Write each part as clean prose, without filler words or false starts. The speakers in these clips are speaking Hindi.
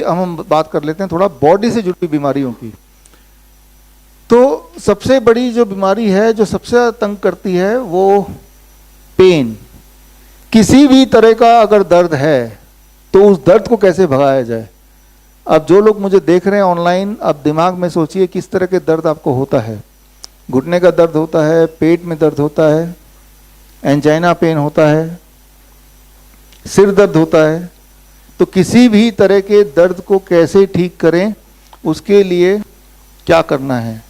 हम बात कर लेते हैं थोड़ा बॉडी से जुड़ी बीमारियों की। तो सबसे बड़ी जो बीमारी है जो सबसे ज़्यादा तंग करती है वो पेन। किसी भी तरह का अगर दर्द है तो उस दर्द को कैसे भगाया जाए। अब जो लोग मुझे देख रहे हैं ऑनलाइन, अब दिमाग में सोचिए किस तरह के दर्द आपको होता है। घुटने का दर्द होता है, पेट में दर्द होता है, एंजाइना पेन होता है, सिर दर्द होता है। तो किसी भी तरह के दर्द को कैसे ठीक करें, उसके लिए क्या करना है।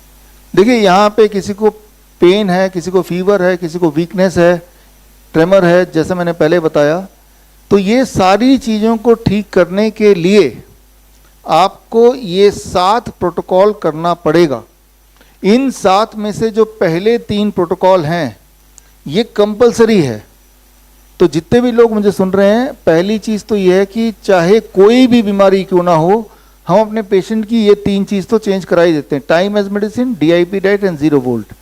देखिए यहाँ पे किसी को पेन है, किसी को फीवर है, किसी को वीकनेस है, ट्रेमर है, जैसे मैंने पहले बताया। तो ये सारी चीज़ों को ठीक करने के लिए आपको ये 7 प्रोटोकॉल करना पड़ेगा। इन 7 में से जो पहले 3 प्रोटोकॉल हैं ये कंपलसरी है। तो जितने भी लोग मुझे सुन रहे हैं, पहली चीज़ तो ये है कि चाहे कोई भी बीमारी क्यों ना हो, हम अपने पेशेंट की ये 3 चीज़ तो चेंज करा ही देते हैं। Time as medicine, DIP diet and 0 volt.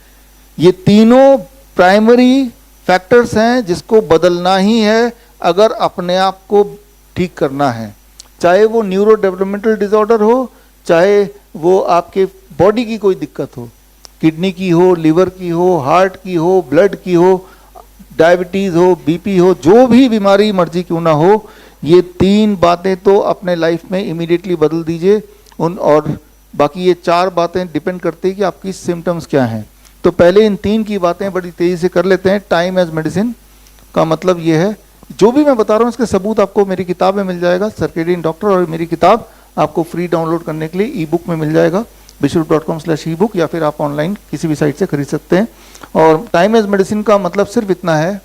ये तीनों प्राइमरी फैक्टर्स हैं जिसको बदलना ही है अगर अपने आप को ठीक करना है। चाहे वो न्यूरो डेवलपमेंटल डिसऑर्डर हो, चाहे वो आपके बॉडी की कोई दिक्कत हो, किडनी की हो, लिवर की हो, हार्ट की हो, ब्लड की हो, डायबिटीज़ हो, BP हो, जो भी बीमारी मर्जी क्यों ना हो, ये 3 बातें तो अपने लाइफ में इमीडिएटली बदल दीजिए। और बाकी ये 4 बातें डिपेंड करती है कि आपकी सिम्टम्स क्या हैं। तो पहले इन 3 की बातें बड़ी तेज़ी से कर लेते हैं। टाइम एज मेडिसिन का मतलब ये है, जो भी मैं बता रहा हूँ इसके सबूत आपको मेरी किताब में मिल जाएगा, सर्केडियन डॉक्टर। और मेरी किताब आपको फ्री डाउनलोड करने के लिए ई-बुक में मिल जाएगा, bishop.com/ebook, या फिर आप ऑनलाइन किसी भी साइट से खरीद सकते हैं। और टाइम एज मेडिसिन का मतलब सिर्फ इतना है,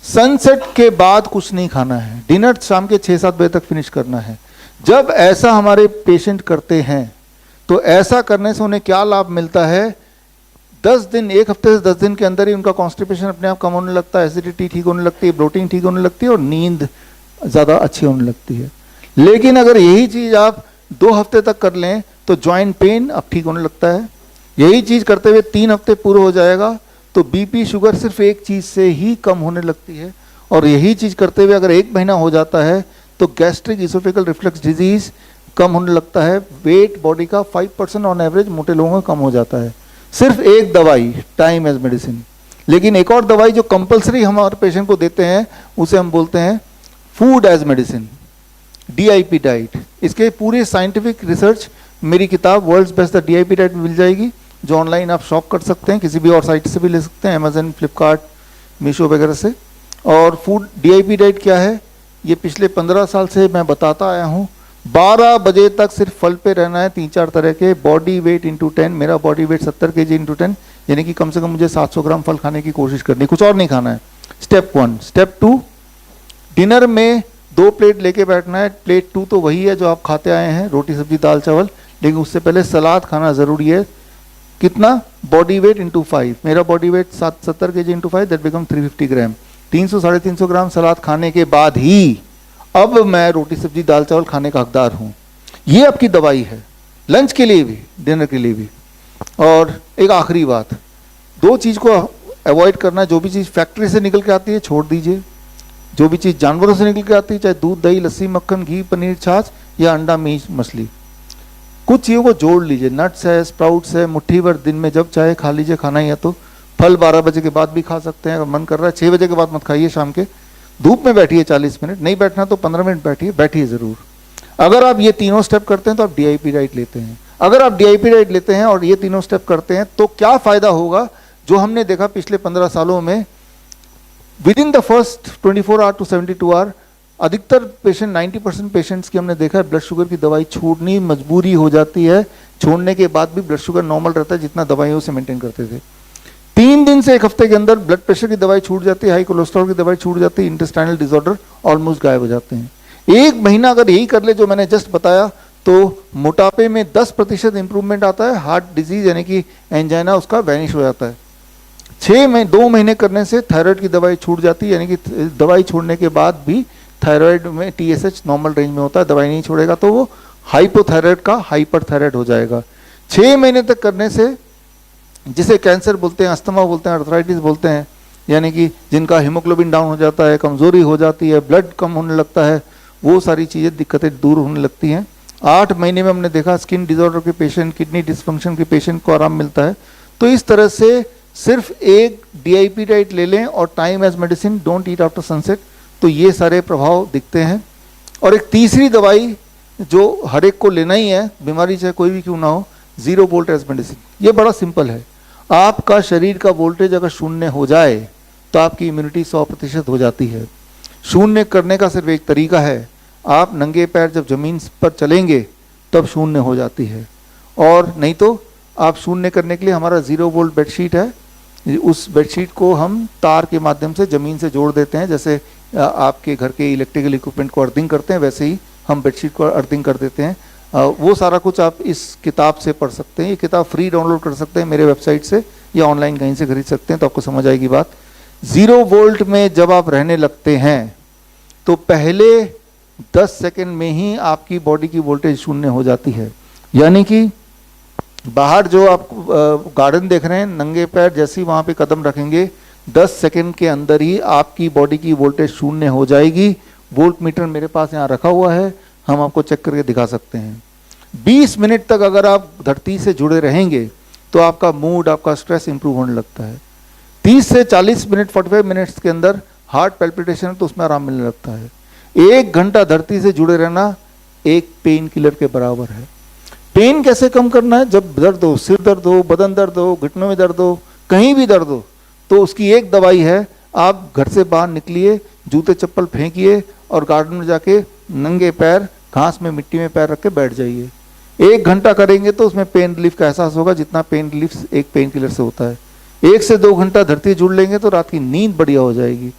सनसेट के बाद कुछ नहीं खाना है, डिनर शाम के 6-7 बजे तक फिनिश करना है। जब ऐसा हमारे पेशेंट करते हैं तो ऐसा करने से उन्हें क्या लाभ मिलता है, 10 दिन, 1 हफ्ते से 10 दिन के अंदर ही उनका कॉन्स्टिपेशन अपने आप कम होने लगता है, एसिडिटी ठीक होने लगती है, ब्लोटिंग ठीक होने लगती है और नींद ज़्यादा अच्छी होने लगती है। लेकिन अगर यही चीज़ आप 2 हफ्ते तक कर लें तो जॉइंट पेन अब ठीक होने लगता है। यही चीज़ करते हुए 3 हफ्ते पूरे हो जाएगा तो BP शुगर सिर्फ एक चीज़ से ही कम होने लगती है। और यही चीज़ करते हुए अगर 1 महीना हो जाता है तो गैस्ट्रिक इसोफेगल रिफ्लक्स डिजीज़ कम होने लगता है। वेट बॉडी का 5% ऑन एवरेज मोटे लोगों का कम हो जाता है, सिर्फ एक दवाई, टाइम एज मेडिसिन। लेकिन एक और दवाई जो कंपलसरी हम हमारे पेशेंट को देते हैं उसे हम बोलते हैं food as medicine, DIP diet. इसके पूरे साइंटिफिक रिसर्च मेरी किताब world's best the DIP diet में मिल जाएगी, जो ऑनलाइन आप शॉप कर सकते हैं, किसी भी और साइट से भी ले सकते हैं, अमेजन, फ्लिपकार्ट, मीशो वगैरह से। और फूड DIP डाइट क्या है, ये पिछले 15 साल से मैं बताता आया हूँ। 12 बजे तक सिर्फ फल पे रहना है, 3-4 तरह के। बॉडी वेट इंटू 10, मेरा बॉडी वेट 70 kg इंटू 10, यानी कि कम से कम मुझे 700 ग्राम फल खाने की कोशिश करनी, कुछ और नहीं खाना है। स्टेप 1। स्टेप 2, डिनर में 2 प्लेट लेके बैठना है। प्लेट 2 तो वही है जो आप खाते आए हैं, रोटी सब्जी दाल चावल, लेकिन उससे पहले सलाद खाना ज़रूरी है। कितना? बॉडी वेट इंटू 5, मेरा body weight 70 kg into 5, that become 350 ग्राम। 300-350 ग्राम सलाद खाने के बाद ही अब मैं रोटी सब्जी दाल चावल खाने का हकदार हूँ। ये आपकी दवाई है, लंच के लिए भी, डिनर के लिए भी। और एक आखिरी बात, 2 चीज़ को अवॉइड करना, जो भी चीज़ फैक्ट्री से निकल के आती है छोड़ दीजिए, जो भी चीज़ जानवरों से निकल के आती है, चाहे दूध, दही, लस्सी, मक्खन, घी, पनीर, छाछ या अंडा, मीट, मछली, कुछ चीज़ों को जोड़ लीजिए। नट्स है, स्प्राउट्स है, मुट्ठी भर दिन में जब चाहे खा लीजिए, खाना ही है तो। फल 12 बजे के बाद भी खा सकते हैं, अगर मन कर रहा है। 6 बजे के बाद मत खाइए शाम के। धूप में बैठिए 40 मिनट, नहीं बैठना तो 15 मिनट बैठिए, बैठिए ज़रूर। अगर आप ये तीनों स्टेप करते हैं तो आप DIP डाइट लेते हैं। अगर आप DIP डाइट लेते हैं और ये तीनों स्टेप करते हैं तो क्या फ़ायदा होगा, जो हमने देखा पिछले 15 सालों में, within the first 24 hour to 72 hour, अधिकतर पेशेंट, 90% पेशेंट्स की हमने देखा है ब्लड शुगर की दवाई छोड़नी मजबूरी हो जाती है। छोड़ने के बाद भी ब्लड शुगर नॉर्मल रहता है जितना दवाइयों से मेंटेन करते थे। 3 दिन से 1 हफ्ते के अंदर ब्लड प्रेशर की दवाई छूट जाती है, हाई कोलेस्ट्रॉल की दवाई छूट जाती है, इंटेस्टाइनल डिसऑर्डर ऑलमोस्ट गायब हो जाते हैं। 1 महीना अगर यही कर ले जो मैंने जस्ट बताया तो मोटापे में 10% इंप्रूवमेंट आता है। हार्ट डिजीज यानी कि एंजाइना उसका वैनिश हो जाता है। 2 महीने करने से थायराइड की दवाई छूट जाती है, यानी कि दवाई छोड़ने के बाद भी थायराइड में TSH नॉर्मल रेंज में होता है। दवाई नहीं छोड़ेगा तो वो हाइपोथायराइड का हाइपर थायराइड हो जाएगा। 6 महीने तक करने से, जिसे कैंसर बोलते हैं, अस्थमा बोलते हैं, अर्थराइटिस बोलते हैं, यानी कि जिनका हीमोग्लोबिन डाउन हो जाता है, कमजोरी हो जाती है, ब्लड कम होने लगता है, वो सारी चीज़ें दिक्कतें दूर होने लगती हैं। 8 महीने में हमने देखा स्किन डिसऑर्डर के पेशेंट, किडनी डिसफंक्शन के पेशेंट को आराम मिलता है। तो इस तरह से सिर्फ एक DIP डाइट ले लें और time as medicine, don't eat after sunset, तो ये सारे प्रभाव दिखते हैं। और एक तीसरी दवाई जो हर एक को लेना ही है, बीमारी चाहे कोई भी क्यों ना हो, 0 वोल्ट एज मेडिसिन। ये बड़ा सिंपल है। आपका शरीर का वोल्टेज अगर शून्य हो जाए तो आपकी इम्यूनिटी 100% हो जाती है। शून्य करने का सिर्फ एक तरीका है, आप नंगे पैर जब जमीन पर चलेंगे तब शून्य हो जाती है। और नहीं तो आप शून्य करने के लिए हमारा 0 वोल्ट बेडशीट है, उस बेडशीट को हम तार के माध्यम से ज़मीन से जोड़ देते हैं। जैसे आपके घर के इलेक्ट्रिकल इक्विपमेंट को अर्थिंग करते हैं, वैसे ही हम बेडशीट को अर्थिंग कर देते हैं। वो सारा कुछ आप इस किताब से पढ़ सकते हैं। ये किताब फ्री डाउनलोड कर सकते हैं मेरे वेबसाइट से, या ऑनलाइन कहीं से खरीद सकते हैं, तो आपको समझ आएगी बात। 0 वोल्ट में जब आप रहने लगते हैं तो पहले 10 सेकंड में ही आपकी बॉडी की वोल्टेज शून्य हो जाती है। यानी कि बाहर जो आप गार्डन देख रहे हैं, नंगे पैर जैसे ही वहाँ पे कदम रखेंगे, 10 सेकंड के अंदर ही आपकी बॉडी की वोल्टेज शून्य हो जाएगी। वोल्ट मीटर मेरे पास यहाँ रखा हुआ है, हम आपको चेक करके दिखा सकते हैं। 20 मिनट तक अगर आप धरती से जुड़े रहेंगे तो आपका मूड, आपका स्ट्रेस इंप्रूव होने लगता है। 30 से 40 मिनट, 45 मिनट्स के अंदर हार्ट पैल्पिटेशन, तो उसमें आराम मिलने लगता है। 1 घंटा धरती से जुड़े रहना एक पेन किलर के बराबर है। पेन कैसे कम करना है? जब दर्द हो, सिर दर्द हो, बदन दर्द हो, घुटनों में दर्द हो, कहीं भी दर्द हो, तो उसकी एक दवाई है, आप घर से बाहर निकलिए, जूते चप्पल फेंकिए और गार्डन में जाके नंगे पैर घास में, मिट्टी में पैर रख के बैठ जाइए। 1 घंटा करेंगे तो उसमें पेन रिलीफ का एहसास होगा, जितना पेन रिलीफ एक पेन किलर से होता है। 1 से 2 घंटा धरती जुड़ लेंगे तो रात की नींद बढ़िया हो जाएगी।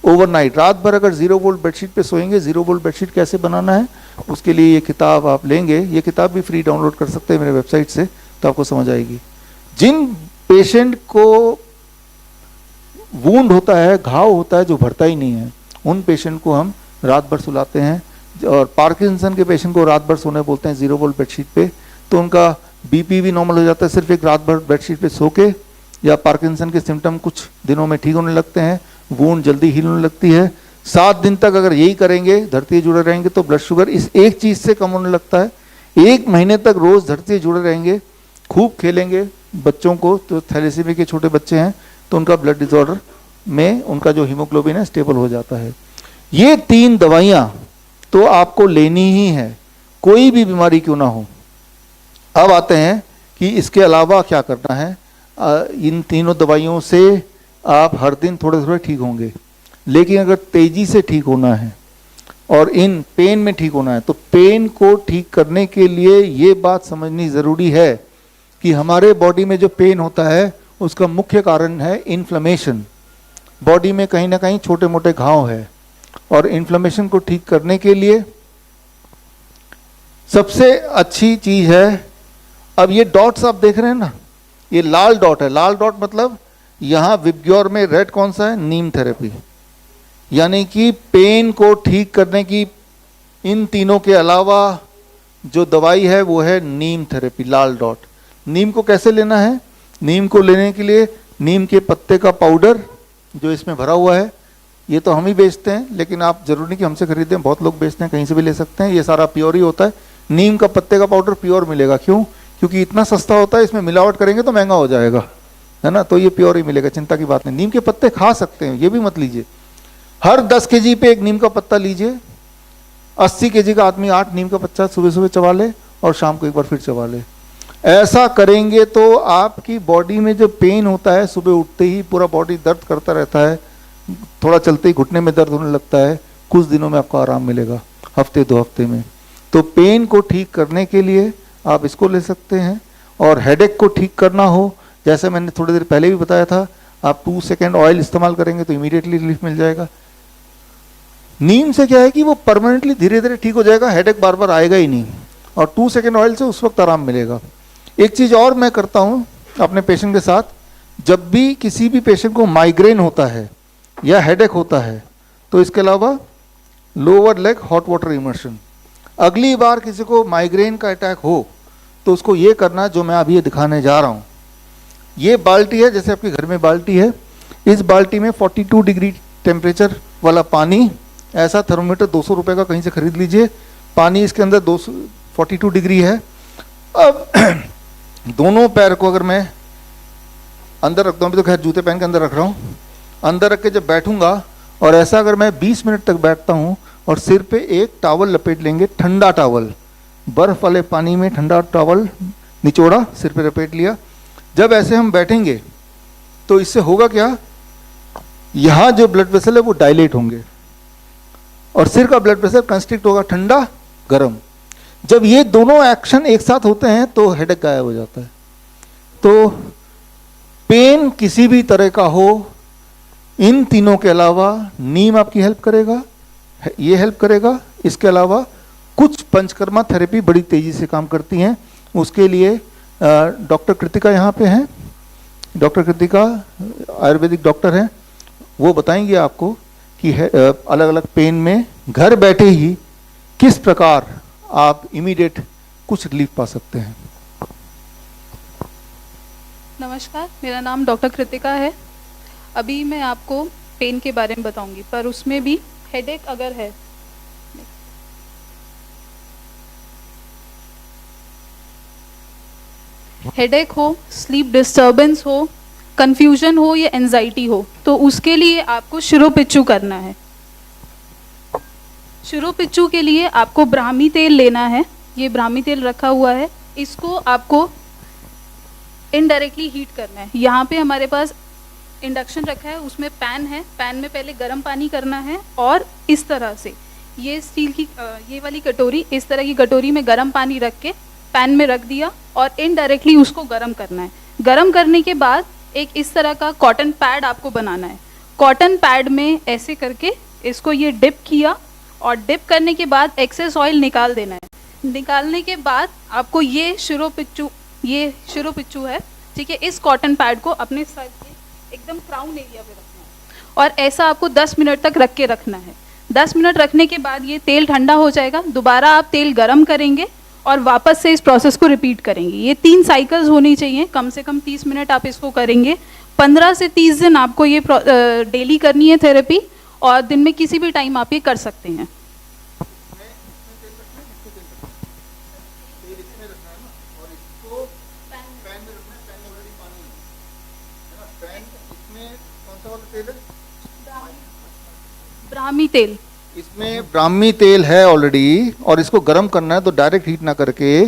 ओवरनाइट, रात भर अगर 0 वोल्ट बेडशीट पे सोएंगे, 0 वोल्ट बेडशीट कैसे बनाना है उसके लिए ये किताब आप लेंगे। ये किताब भी फ्री डाउनलोड कर सकते हैं मेरे वेबसाइट से, तो आपको समझ आएगी। जिन पेशेंट को वूंड होता है, घाव होता है जो भरता ही नहीं है, उन पेशेंट को हम रात भर सुलाते हैं। और पार्किंसन के पेशेंट को रात भर सोने बोलते हैं 0 वोल्ट बेडशीट पे, तो उनका BP भी नॉर्मल हो जाता है सिर्फ एक रात भर बेडशीट पे सो के। या पार्किंसन के सिम्टम कुछ दिनों में ठीक होने लगते हैं, वूंड जल्दी हील होने लगती है। 7 दिन तक अगर यही करेंगे, धरती से जुड़े रहेंगे, तो ब्लड शुगर इस एक चीज़ से कम होने लगता है। 1 महीने तक रोज़ धरती से जुड़े रहेंगे, खूब खेलेंगे। बच्चों को तो थैलेसीमिया के छोटे बच्चे हैं तो उनका ब्लड डिसऑर्डर में उनका जो हीमोग्लोबिन है स्टेबल हो जाता है। ये 3 दवाइयाँ तो आपको लेनी ही है, कोई भी बीमारी क्यों ना हो। अब आते हैं कि इसके अलावा क्या करना है। इन तीनों दवाइयों से आप हर दिन थोड़े थोड़े ठीक होंगे, लेकिन अगर तेजी से ठीक होना है और इन पेन में ठीक होना है, तो पेन को ठीक करने के लिए ये बात समझनी ज़रूरी है कि हमारे बॉडी में जो पेन होता है उसका मुख्य कारण है इन्फ्लेमेशन। बॉडी में कहीं ना कहीं छोटे मोटे घाव है, और इन्फ्लेमेशन को ठीक करने के लिए सबसे अच्छी चीज है, अब ये डॉट्स आप देख रहे हैं ना, ये लाल डॉट है। लाल डॉट मतलब यहाँ विबग्योर में रेड कौन सा है? नीम थेरेपी। यानी कि पेन को ठीक करने की इन तीनों के अलावा जो दवाई है वो है नीम थेरेपी, लाल डॉट। नीम को कैसे लेना है? नीम को लेने के लिए नीम के पत्ते का पाउडर जो इसमें भरा हुआ है, ये तो हम ही बेचते हैं, लेकिन आप जरूरी नहीं कि हमसे खरीदें, बहुत लोग बेचते हैं, कहीं से भी ले सकते हैं। ये सारा प्योर ही होता है। नीम का पत्ते का पाउडर प्योर मिलेगा। क्यों? क्योंकि इतना सस्ता होता है, इसमें मिलावट करेंगे तो महंगा हो जाएगा, है ना। तो ये प्योर ही मिलेगा, चिंता की बात नहीं। नीम के पत्ते खा सकते हैं, ये भी मत लीजिए। हर 10 kg पे 1 नीम का पत्ता लीजिए। 80 kg का आदमी 8 नीम का पत्ता सुबह सुबह चबा ले और शाम को एक बार फिर चबा ले। ऐसा करेंगे तो आपकी बॉडी में जो पेन होता है, सुबह उठते ही पूरा बॉडी दर्द करता रहता है, थोड़ा चलते ही घुटने में दर्द होने लगता है, कुछ दिनों में आपको आराम मिलेगा, हफ्ते 2 हफ्ते में। तो पेन को ठीक करने के लिए आप इसको ले सकते हैं। और हेडेक को ठीक करना हो, जैसे मैंने थोड़ी देर पहले भी बताया था, आप 2 सेकेंड ऑयल इस्तेमाल करेंगे तो इमीडिएटली रिलीफ मिल जाएगा। नीम से क्या है कि वो परमानेंटली धीरे धीरे ठीक हो जाएगा, हेडेक बार बार आएगा ही नहीं, और 2 सेकेंड ऑयल से उस वक्त आराम मिलेगा। एक चीज़ और मैं करता हूँ अपने पेशेंट के साथ, जब भी किसी भी पेशेंट को माइग्रेन होता है या हेडेक होता है, तो इसके अलावा lower leg hot water immersion. अगली बार किसी को माइग्रेन का अटैक हो तो उसको ये करना जो मैं अभी ये दिखाने जा रहा हूँ। ये बाल्टी है, जैसे आपके घर में बाल्टी है, इस बाल्टी में 42 डिग्री टेम्परेचर वाला पानी ऐसा थर्मोमीटर 200 रुपये का कहीं से खरीद लीजिए। पानी इसके अंदर 242 डिग्री है। अब दोनों पैर को अगर मैं अंदर रखता हूँ, अभी तो खैर जूते पहन के अंदर रख रहा हूँ, अंदर रख के जब बैठूंगा और ऐसा अगर मैं 20 मिनट तक बैठता हूँ और सिर पे एक टॉवल लपेट लेंगे, ठंडा टॉवल, बर्फ वाले पानी में ठंडा टॉवल निचोड़ा, सिर पे लपेट लिया, जब ऐसे हम बैठेंगे तो इससे होगा क्या, यहाँ जो ब्लड वेसल है वो डायलेट होंगे और सिर का ब्लड प्रेशर कंस्ट्रिक्ट होगा, ठंडा गर्म। जब ये दोनों एक्शन एक साथ होते हैं तो हेडेक गायब हो जाता है। तो पेन किसी भी तरह का हो, इन तीनों के अलावा नीम आपकी हेल्प करेगा, ये हेल्प करेगा। इसके अलावा कुछ पंचकर्मा थेरेपी बड़ी तेजी से काम करती हैं। उसके लिए डॉक्टर कृतिका यहाँ पे हैं। डॉक्टर कृतिका आयुर्वेदिक डॉक्टर हैं, वो बताएंगे आपको कि अलग अलग पेन में घर बैठे ही किस प्रकार आप इमीडिएट कुछ रिलीफ पा सकते हैं। नमस्कार, मेरा नाम डॉक्टर कृतिका है। अभी मैं आपको पेन के बारे में बताऊंगी, पर उसमें भी हेडेक अगर है, हेडेक हो, स्लीप डिस्टर्बेंस हो, कंफ्यूजन हो या एंजाइटी हो, तो उसके लिए आपको शिरोपिच्चू करना है। शिरोपिच्चू के लिए आपको ब्राह्मी तेल लेना है। ये ब्राह्मी तेल रखा हुआ है, इसको आपको इनडायरेक्टली हीट करना है। यहाँ पे हमारे पास इंडक्शन रखा है, उसमें पैन है, पैन में पहले गर्म पानी करना है और इस तरह से ये स्टील की ये वाली कटोरी, इस तरह की कटोरी में गर्म पानी रख के पैन में रख दिया और इनडायरेक्टली उसको गर्म करना है। गर्म करने के बाद एक इस तरह का कॉटन पैड आपको बनाना है। कॉटन पैड में ऐसे करके इसको ये डिप किया और डिप करने के बाद एक्सेस ऑयल निकाल देना है। निकालने के बाद आपको ये शिरोपिच्चू है, ठीक है, इस कॉटन पैड को अपने सर के एकदम क्राउन एरिया पे रखना है और ऐसा आपको 10 मिनट तक रख के रखना है। 10 मिनट रखने के बाद ये तेल ठंडा हो जाएगा, दोबारा आप तेल गरम करेंगे और वापस से इस प्रोसेस को रिपीट करेंगे। ये 3 साइकिल्स होनी चाहिए, कम से कम 30 मिनट आप इसको करेंगे। 15 से 30 दिन आपको ये डेली करनी है थेरेपी, और दिन में किसी भी टाइम आप ये कर सकते हैं। ब्राह्मी तेल, इसमें ब्राह्मी तेल है ऑलरेडी और इसको गर्म करना है, तो डायरेक्ट हीट ना करके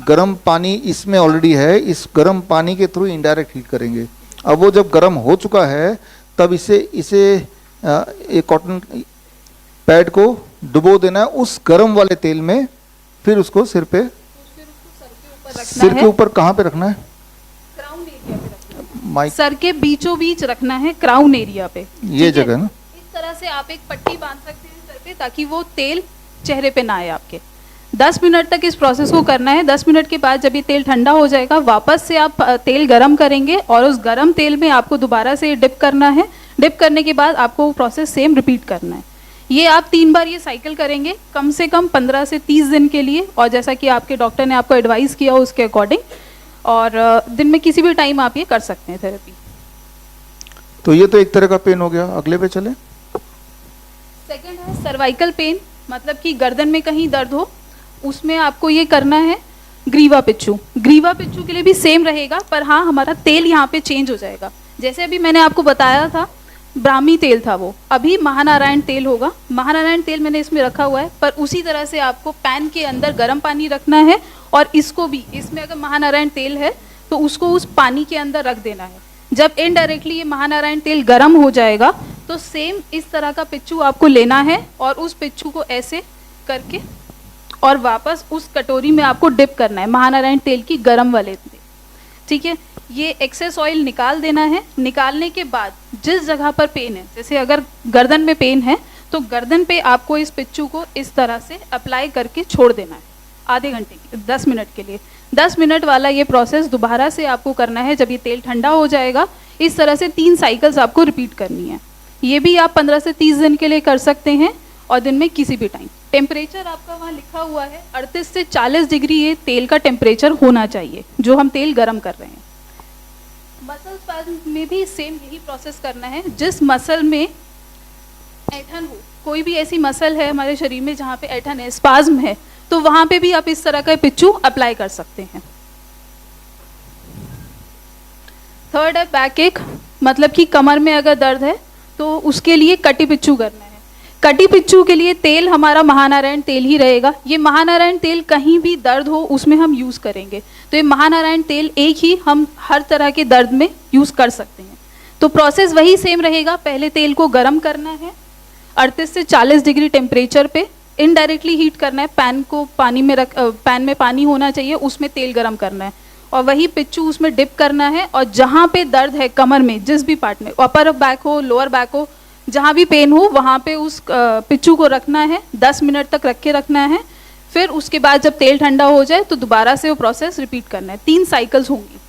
गर्म पानी इसमें ऑलरेडी है, इस गर्म पानी के थ्रू इनडायरेक्ट हीट करेंगे। अब वो जब गर्म हो चुका है तब इसे एक कॉटन पैड को डुबो देना है उस गर्म वाले तेल में, फिर उसको सिर पे, सिर के ऊपर कहाँ पे रखना है, क्राउन एरिया पे रखना है, सर के बीचों बीच रखना है, क्राउन एरिया पे, ये जगह ना। इस तरह से आप एक पट्टी बांध सकते हैं सर पे, ताकि वो तेल चेहरे पे ना आए आपके। 10 मिनट तक इस प्रोसेस को करना है। 10 मिनट के बाद जब ये तेल ठंडा हो जाएगा, वापस से आप तेल गरम करेंगे और उस गरम तेल में आपको दोबारा से डिप करना है। डिप करने के बाद आपको वो प्रोसेस सेम रिपीट करना है। ये आप 3 बार ये साइकिल करेंगे, कम से कम 15 से 30 दिन के लिए, और जैसा कि आपके डॉक्टर ने आपको एडवाइस किया उसके अकॉर्डिंग, और दिन में किसी भी टाइम आप ये कर सकते हैं थेरेपी। तो ये तो एक तरह का पेन हो गया। अगले पे चले। सेकंड है सर्वाइकल पेन, मतलब कि गर्दन में कहीं दर्द हो, उसमें आपको ये करना है ग्रीवा पिच्चू। ग्रीवा पिच्चू के लिए भी सेम रहेगा, पर हाँ हमारा तेल यहाँ पे चेंज हो जाएगा। जैसे अभी मैंने आपको बताया था ब्राह्मी तेल था, वो अभी महानारायण तेल होगा। महानारायण तेल मैंने इसमें रखा हुआ है, पर उसी तरह से आपको पैन के अंदर गर्म पानी रखना है और इसको भी, इसमें अगर महानारायण तेल है तो उसको उस पानी के अंदर रख देना है। जब इनडायरेक्टली ये महानारायण तेल गर्म हो जाएगा तो सेम इस तरह का पिच्चू आपको लेना है और उस पिच्चू को ऐसे करके और वापस उस कटोरी में आपको डिप करना है महानारायण तेल की गर्म वाले तेल, ठीक है। ये एक्सेस ऑयल निकाल देना है। निकालने के बाद जिस जगह पर पेन है, जैसे अगर गर्दन में पेन है तो गर्दन पे आपको इस पिच्चू को इस तरह से अप्लाई करके छोड़ देना है आधे घंटे के, 10 मिनट के लिए। 10 मिनट वाला ये प्रोसेस दोबारा से आपको करना है जब ये तेल ठंडा हो जाएगा। इस तरह से 3 साइकिल्स आपको रिपीट करनी है। ये भी आप 15 से 30 दिन के लिए कर सकते हैं और दिन में किसी भी टाइम। टेम्परेचर आपका वहाँ लिखा हुआ है 38 से 40 डिग्री ये तेल का टेम्परेचर होना चाहिए जो हम तेल गर्म कर रहे हैं। मसल स्पैज्म में भी सेम यही प्रोसेस करना है। जिस मसल में ऐठन हो, कोई भी ऐसी मसल है हमारे शरीर में जहाँ पे ऐठन है, स्पाज्म है, तो वहाँ पे भी आप इस तरह का पिच्चू अप्लाई कर सकते हैं। थर्ड है बैक एक, मतलब कि कमर में अगर दर्द है तो उसके लिए कटी पिच्चू करना है। कटी पिच्चू के लिए तेल हमारा महानारायण तेल ही रहेगा। ये महानारायण तेल कहीं भी दर्द हो उसमें हम यूज़ करेंगे, तो ये महानारायण तेल एक ही हम हर तरह के दर्द में यूज़ कर सकते हैं। तो प्रोसेस वही सेम रहेगा, पहले तेल को गर्म करना है 38 से 40 डिग्री टेम्परेचर पे, इनडायरेक्टली हीट करना है, पैन में पानी होना चाहिए, उसमें तेल गर्म करना है और वही पिच्चू उसमें डिप करना है। और जहाँ पे दर्द है कमर में, जिस भी पार्ट में, अपर बैक हो, लोअर बैक हो, जहाँ भी पेन हो वहाँ पे उस पिच्चू को रखना है, 10 मिनट तक रख के रखना है। फिर उसके बाद जब तेल ठंडा हो जाए तो दोबारा से वो प्रोसेस रिपीट करना है। 3 साइकिल्स होंगी।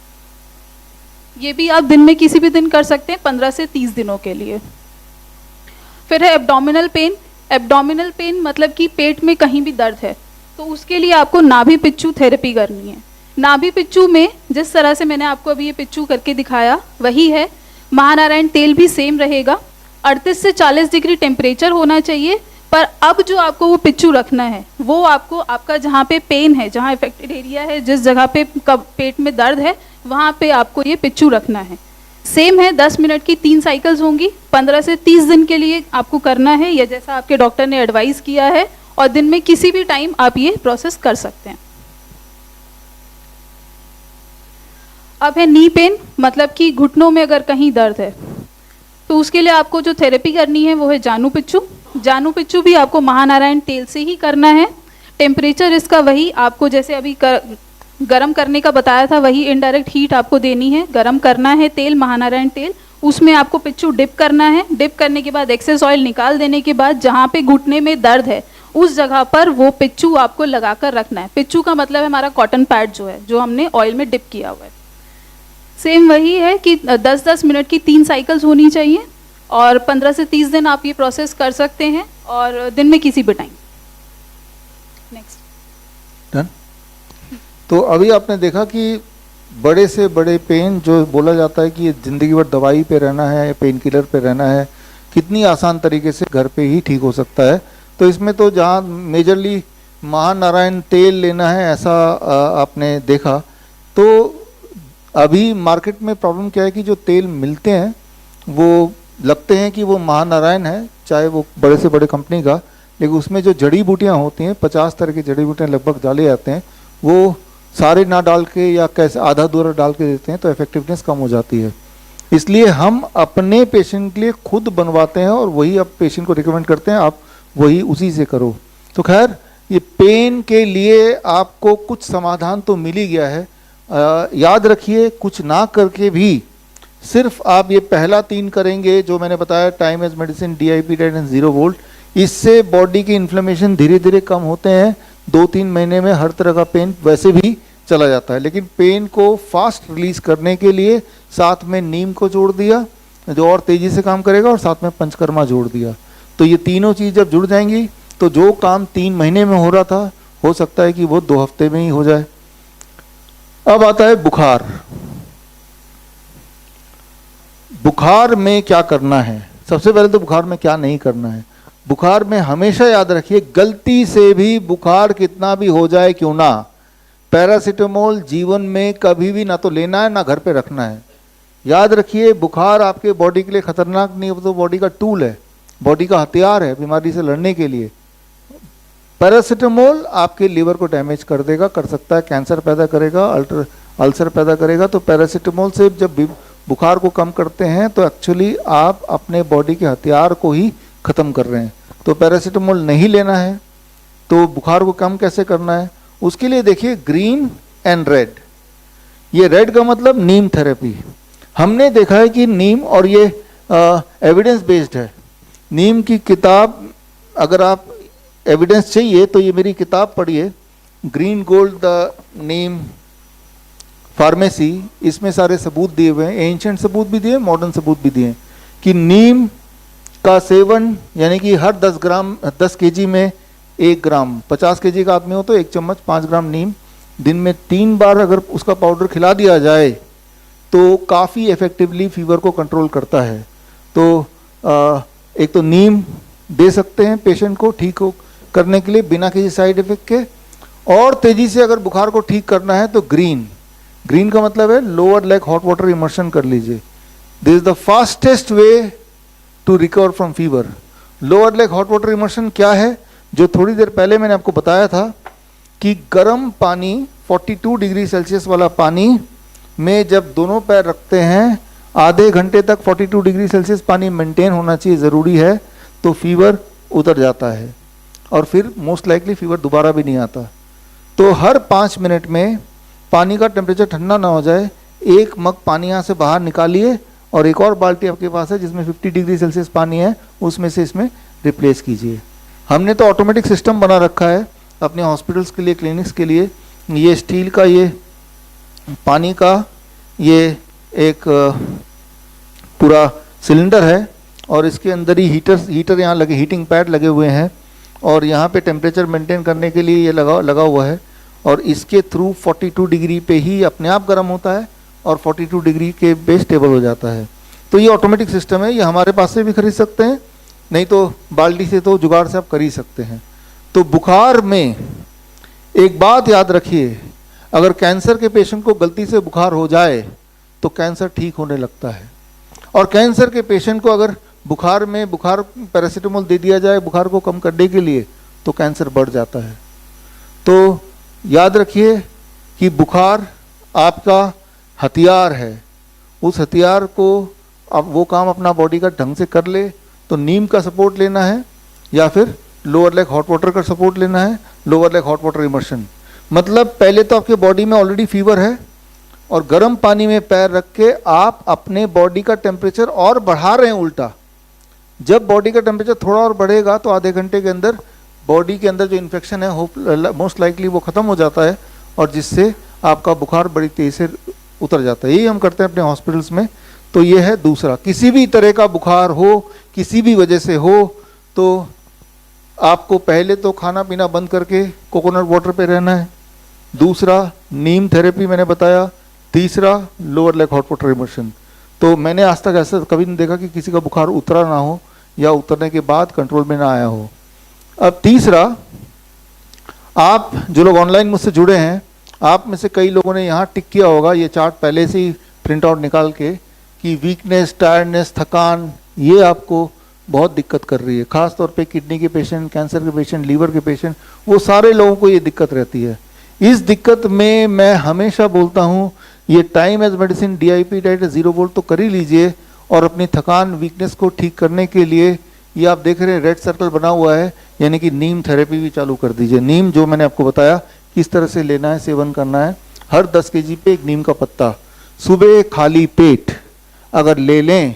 ये भी आप दिन में किसी भी दिन कर सकते हैं 15 से 30 दिनों के लिए। फिर है एब्डोमिनल पेन। एब्डोमिनल पेन मतलब कि पेट में कहीं भी दर्द है, तो उसके लिए आपको नाभि पिच्चू थेरेपी करनी है। नाभि पिच्चू में जिस तरह से मैंने आपको अभी ये पिच्चू करके दिखाया वही है। महानारायण तेल भी सेम रहेगा, 38 से 40 डिग्री टेम्परेचर होना चाहिए। पर अब जो आपको वो पिच्चू रखना है वो आपको आपका जहाँ पे पेन है, जहाँ इफेक्टेड एरिया है, जिस जगह पे पेट में दर्द है वहाँ पे आपको ये पिच्चू रखना है। सेम है, 10 मिनट की 3 साइकिल्स होंगी। 15 से 30 दिन के लिए आपको करना है, या जैसा आपके डॉक्टर ने एडवाइस किया है, और दिन में किसी भी टाइम आप ये प्रोसेस कर सकते हैं। अब है नी पेन, मतलब कि घुटनों में अगर कहीं दर्द है तो उसके लिए आपको जो थेरेपी करनी है वो है जानू पिच्चू। जानू पिच्चू भी आपको महानारायण तेल से ही करना है। टेम्परेचर इसका वही आपको जैसे अभी गरम करने का बताया था, वही इनडायरेक्ट हीट आपको देनी है। गरम करना है तेल, महानारायण तेल, उसमें आपको पिच्चू डिप करना है। डिप करने के बाद एक्सेस ऑयल निकाल देने के बाद जहाँ पे घुटने में दर्द है उस जगह पर वो पिच्चू आपको लगाकर रखना है। पिच्चू का मतलब है हमारा कॉटन पैड जो है, जो हमने ऑयल में डिप किया हुआ है। सेम वही है कि 10-10 मिनट की 3 साइकिल्स होनी चाहिए और 15 से 30 दिन आप ये प्रोसेस कर सकते हैं, और दिन में किसी भी टाइम। नेक्स्ट। डन। तो अभी आपने देखा कि बड़े से बड़े पेन जो बोला जाता है कि ज़िंदगी भर दवाई पे रहना है, पेन किलर पे रहना है, कितनी आसान तरीके से घर पे ही ठीक हो सकता है। तो इसमें तो जहाँ मेजरली महानारायण तेल लेना है ऐसा आपने देखा, तो अभी मार्केट में प्रॉब्लम क्या है कि जो तेल मिलते हैं वो लगते हैं कि वो महानारायण है, चाहे वो बड़े से बड़े कंपनी का, लेकिन उसमें जो जड़ी बूटियाँ होती हैं, 50 तरह की जड़ी बूटियाँ लगभग डाले जाते हैं, वो सारे ना डाल के या कैसे आधा अधूरा डाल के देते हैं, तो इफेक्टिवनेस कम हो जाती है। इसलिए हम अपने पेशेंट के लिए खुद बनवाते हैं और वही अब पेशेंट को रिकमेंड करते हैं, आप वही उसी से करो। तो खैर ये पेन के लिए आपको कुछ समाधान तो मिल ही गया है। याद रखिए, कुछ ना करके भी सिर्फ आप ये पहला 3 करेंगे जो मैंने बताया, time as medicine, DIP diet and 0 volt, इससे बॉडी की इन्फ्लेमेशन धीरे धीरे कम होते हैं। 2-3 महीने में हर तरह का पेन वैसे भी चला जाता है। लेकिन पेन को फास्ट रिलीज करने के लिए साथ में नीम को जोड़ दिया जो और तेजी से काम करेगा, और साथ में पंचकर्मा जोड़ दिया। तो ये तीनों चीज़ जब जुड़ जाएंगी तो जो काम 3 महीने में हो रहा था हो सकता है कि वो 2 हफ्ते में ही हो जाए। अब आता है बुखार। बुखार में क्या करना है? सबसे पहले तो बुखार में क्या नहीं करना है। बुखार में हमेशा याद रखिए, गलती से भी बुखार कितना भी हो जाए क्यों ना, पैरासीटामोल जीवन में कभी भी ना तो लेना है ना घर पे रखना है। याद रखिए, बुखार आपके बॉडी के लिए खतरनाक नहीं, वो तो बॉडी का टूल है, बॉडी का हथियार है बीमारी से लड़ने के लिए। पैरासीटामोल आपके लीवर को डैमेज कर देगा, कर सकता है कैंसर पैदा करेगा, अल्सर पैदा करेगा। तो पैरासीटामोल से जब बुखार को कम करते हैं तो एक्चुअली आप अपने बॉडी के हथियार को ही ख़त्म कर रहे हैं। तो पैरासीटामोल नहीं लेना है। तो बुखार को कम कैसे करना है, उसके लिए देखिए ग्रीन एंड रेड। ये रेड का मतलब नीम थेरेपी। हमने देखा है कि नीम, और ये एविडेंस बेस्ड है, नीम की किताब अगर आप एविडेंस चाहिए तो ये मेरी किताब पढ़िए, green gold the Neem pharmacy. इसमें सारे सबूत दिए हुए हैं, एंशिएंट सबूत भी दिए, मॉडर्न सबूत भी दिए कि नीम का सेवन, यानी कि हर 10 kg में 1 ग्राम, 50 kg का आदमी हो तो 1 चम्मच 5 ग्राम नीम दिन में 3 बार अगर उसका पाउडर खिला दिया जाए तो काफ़ी इफेक्टिवली फीवर को कंट्रोल करता है। तो एक तो नीम दे सकते हैं पेशेंट को ठीक हो करने के लिए बिना किसी साइड इफेक्ट के। और तेजी से अगर बुखार को ठीक करना है तो ग्रीन का मतलब है lower leg hot water immersion कर लीजिए। This is the fastest way to recover from fever. Lower leg hot water immersion क्या है, जो थोड़ी देर पहले मैंने आपको बताया था कि गर्म पानी 42 डिग्री सेल्सियस वाला पानी में जब दोनों पैर रखते हैं, आधे घंटे तक 42 डिग्री सेल्सियस पानी मेंटेन होना चाहिए, ज़रूरी है, तो फीवर उतर जाता है और फिर मोस्ट लाइकली फीवर दोबारा भी नहीं आता। तो हर 5 मिनट में पानी का टेम्परेचर ठंडा ना हो जाए, एक मग पानी यहाँ से बाहर निकालिए और एक और बाल्टी आपके पास है जिसमें 50 डिग्री सेल्सियस पानी है, उसमें से इसमें रिप्लेस कीजिए। हमने तो ऑटोमेटिक सिस्टम बना रखा है अपने हॉस्पिटल्स के लिए, क्लिनिक्स के लिए। ये स्टील का ये पानी का ये एक पूरा सिलेंडर है और इसके अंदर ही हीटर यहाँ लगे, हीटिंग पैड लगे हुए हैं और यहाँ पे टेम्परेचर मेंटेन करने के लिए ये लगा हुआ है और इसके थ्रू 42 डिग्री पे ही अपने आप गर्म होता है और 42 डिग्री के पे स्टेबल हो जाता है। तो ये ऑटोमेटिक सिस्टम है, ये हमारे पास से भी खरीद सकते हैं, नहीं तो बाल्टी से तो जुगाड़ से आप कर ही सकते हैं। तो बुखार में एक बात याद रखिए, अगर कैंसर के पेशेंट को गलती से बुखार हो जाए तो कैंसर ठीक होने लगता है, और कैंसर के पेशेंट को अगर बुखार पैरासीटामोल दे दिया जाए बुखार को कम करने के लिए तो कैंसर बढ़ जाता है। तो याद रखिए कि बुखार आपका हथियार है, उस हथियार को अब वो काम अपना बॉडी का ढंग से कर ले तो नीम का सपोर्ट लेना है या फिर लोअर लेग हॉट वाटर का सपोर्ट लेना है, lower leg hot water immersion. मतलब पहले तो आपके बॉडी में ऑलरेडी फीवर है और गर्म पानी में पैर रख के आप अपने बॉडी का टेम्परेचर और बढ़ा रहे हैं उल्टा। जब बॉडी का टेम्परेचर थोड़ा और बढ़ेगा तो आधे घंटे के अंदर बॉडी के अंदर जो इन्फेक्शन है मोस्ट लाइकली वो ख़त्म हो जाता है और जिससे आपका बुखार बड़ी तेज़ी से उतर जाता है। यही हम करते हैं अपने हॉस्पिटल्स में। तो ये है दूसरा, किसी भी तरह का बुखार हो, किसी भी वजह से हो, तो आपको पहले तो खाना पीना बंद करके कोकोनट वाटर पे रहना है। दूसरा नीम थेरेपी मैंने बताया। तीसरा lower leg hot water immersion. तो मैंने आज तक ऐसा कभी नहीं देखा कि किसी का बुखार उतरा ना हो या उतरने के बाद कंट्रोल में ना आया हो। अब तीसरा, आप जो लोग ऑनलाइन मुझसे जुड़े हैं, आप में से कई लोगों ने यहाँ टिक किया होगा ये चार्ट पहले से ही प्रिंट आउट निकाल के कि वीकनेस, टायर्डनेस, थकान, ये आपको बहुत दिक्कत कर रही है। खास तौर पे किडनी के पेशेंट, कैंसर के पेशेंट, लीवर के पेशेंट, वो सारे लोगों को ये दिक्कत रहती है। इस दिक्कत में मैं हमेशा बोलता हूँ ये time as medicine DIP diet 0 volt तो कर ही लीजिए और अपनी थकान, वीकनेस को ठीक करने के लिए ये आप देख रहे हैं रेड सर्कल बना हुआ है, यानी कि नीम थेरेपी भी चालू कर दीजिए। नीम जो मैंने आपको बताया किस तरह से लेना है, सेवन करना है, हर 10 kg पे एक नीम का पत्ता सुबह खाली पेट अगर ले लें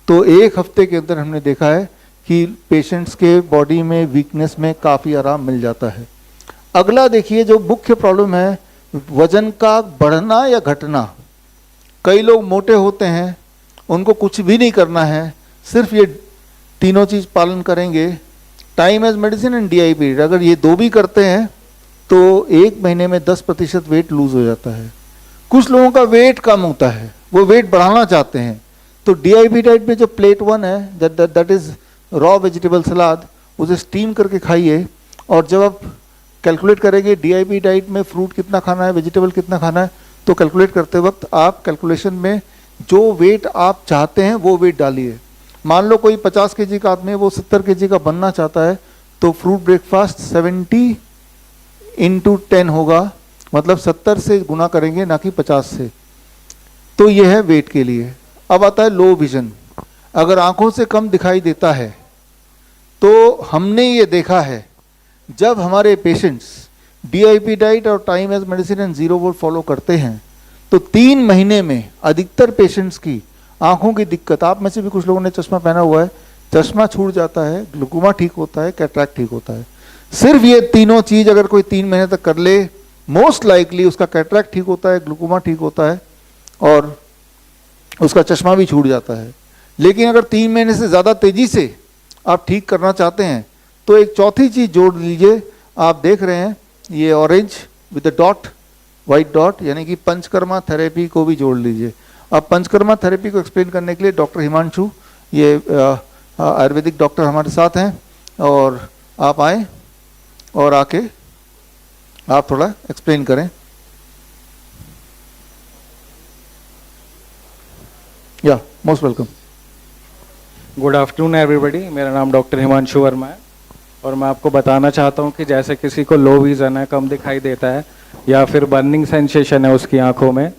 तो 1 हफ्ते के अंदर हमने देखा है कि पेशेंट्स के बॉडी में वीकनेस में काफ़ी आराम मिल जाता है। अगला देखिए, जो मुख्य प्रॉब्लम है वजन का बढ़ना या घटना। कई लोग मोटे होते हैं, उनको कुछ भी नहीं करना है, सिर्फ ये तीनों चीज़ पालन करेंगे, time as medicine and DIP, अगर ये 2 भी करते हैं तो 1 महीने में 10% वेट लूज हो जाता है। कुछ लोगों का वेट कम होता है, वो वेट बढ़ाना चाहते हैं, तो DIP डाइट में जो प्लेट 1 है दैट इज रॉ वेजिटेबल सलाद, उसे स्टीम करके खाइए और जब आप कैलकुलेट करेंगे DIP डाइट में फ्रूट कितना खाना है, वेजिटेबल कितना खाना है, तो कैलकुलेट करते वक्त आप कैलकुलेशन में जो वेट आप चाहते हैं वो वेट डालिए। मान लो कोई 50 kg का आदमी है, वो 70 kg का बनना चाहता है, तो फ्रूट ब्रेकफास्ट 70 × 10 होगा, मतलब 70 से गुना करेंगे ना कि 50 से। तो ये है वेट के लिए। अब आता है लो विजन। अगर आंखों से कम दिखाई देता है तो हमने ये देखा है जब हमारे पेशेंट्स DIP डाइट और time as medicine and 0 volt follow करते हैं तो 3 महीने में अधिकतर पेशेंट्स की आंखों की दिक्कत, आप में से भी कुछ लोगों ने चश्मा पहना हुआ है, चश्मा छूट जाता है, ग्लूकोमा ठीक होता है, कैटरैक्ट ठीक होता है। सिर्फ ये तीनों चीज़ अगर कोई 3 महीने तक कर ले, मोस्ट लाइकली उसका कैटरैक्ट ठीक होता है, ग्लूकोमा ठीक होता है और उसका चश्मा भी छूट जाता है। लेकिन अगर 3 महीने से ज़्यादा तेज़ी से आप ठीक करना चाहते हैं तो एक चौथी चीज़ जोड़ लीजिए। आप देख रहे हैं ये orange with the dot, white dot, यानी कि पंचकर्मा थेरेपी को भी जोड़ लीजिए। अब पंचकर्मा थेरेपी को एक्सप्लेन करने के लिए डॉक्टर हिमांशु ये आयुर्वेदिक डॉक्टर हमारे साथ हैं, और आप आए और आके आप थोड़ा एक्सप्लेन करें। या most welcome. Good afternoon everybody, मेरा नाम डॉक्टर हिमांशु वर्मा है और मैं आपको बताना चाहता हूँ कि जैसे किसी को लो विज़न है, कम दिखाई देता है, या फिर बर्निंग सेंसेशन है उसकी आंखों में,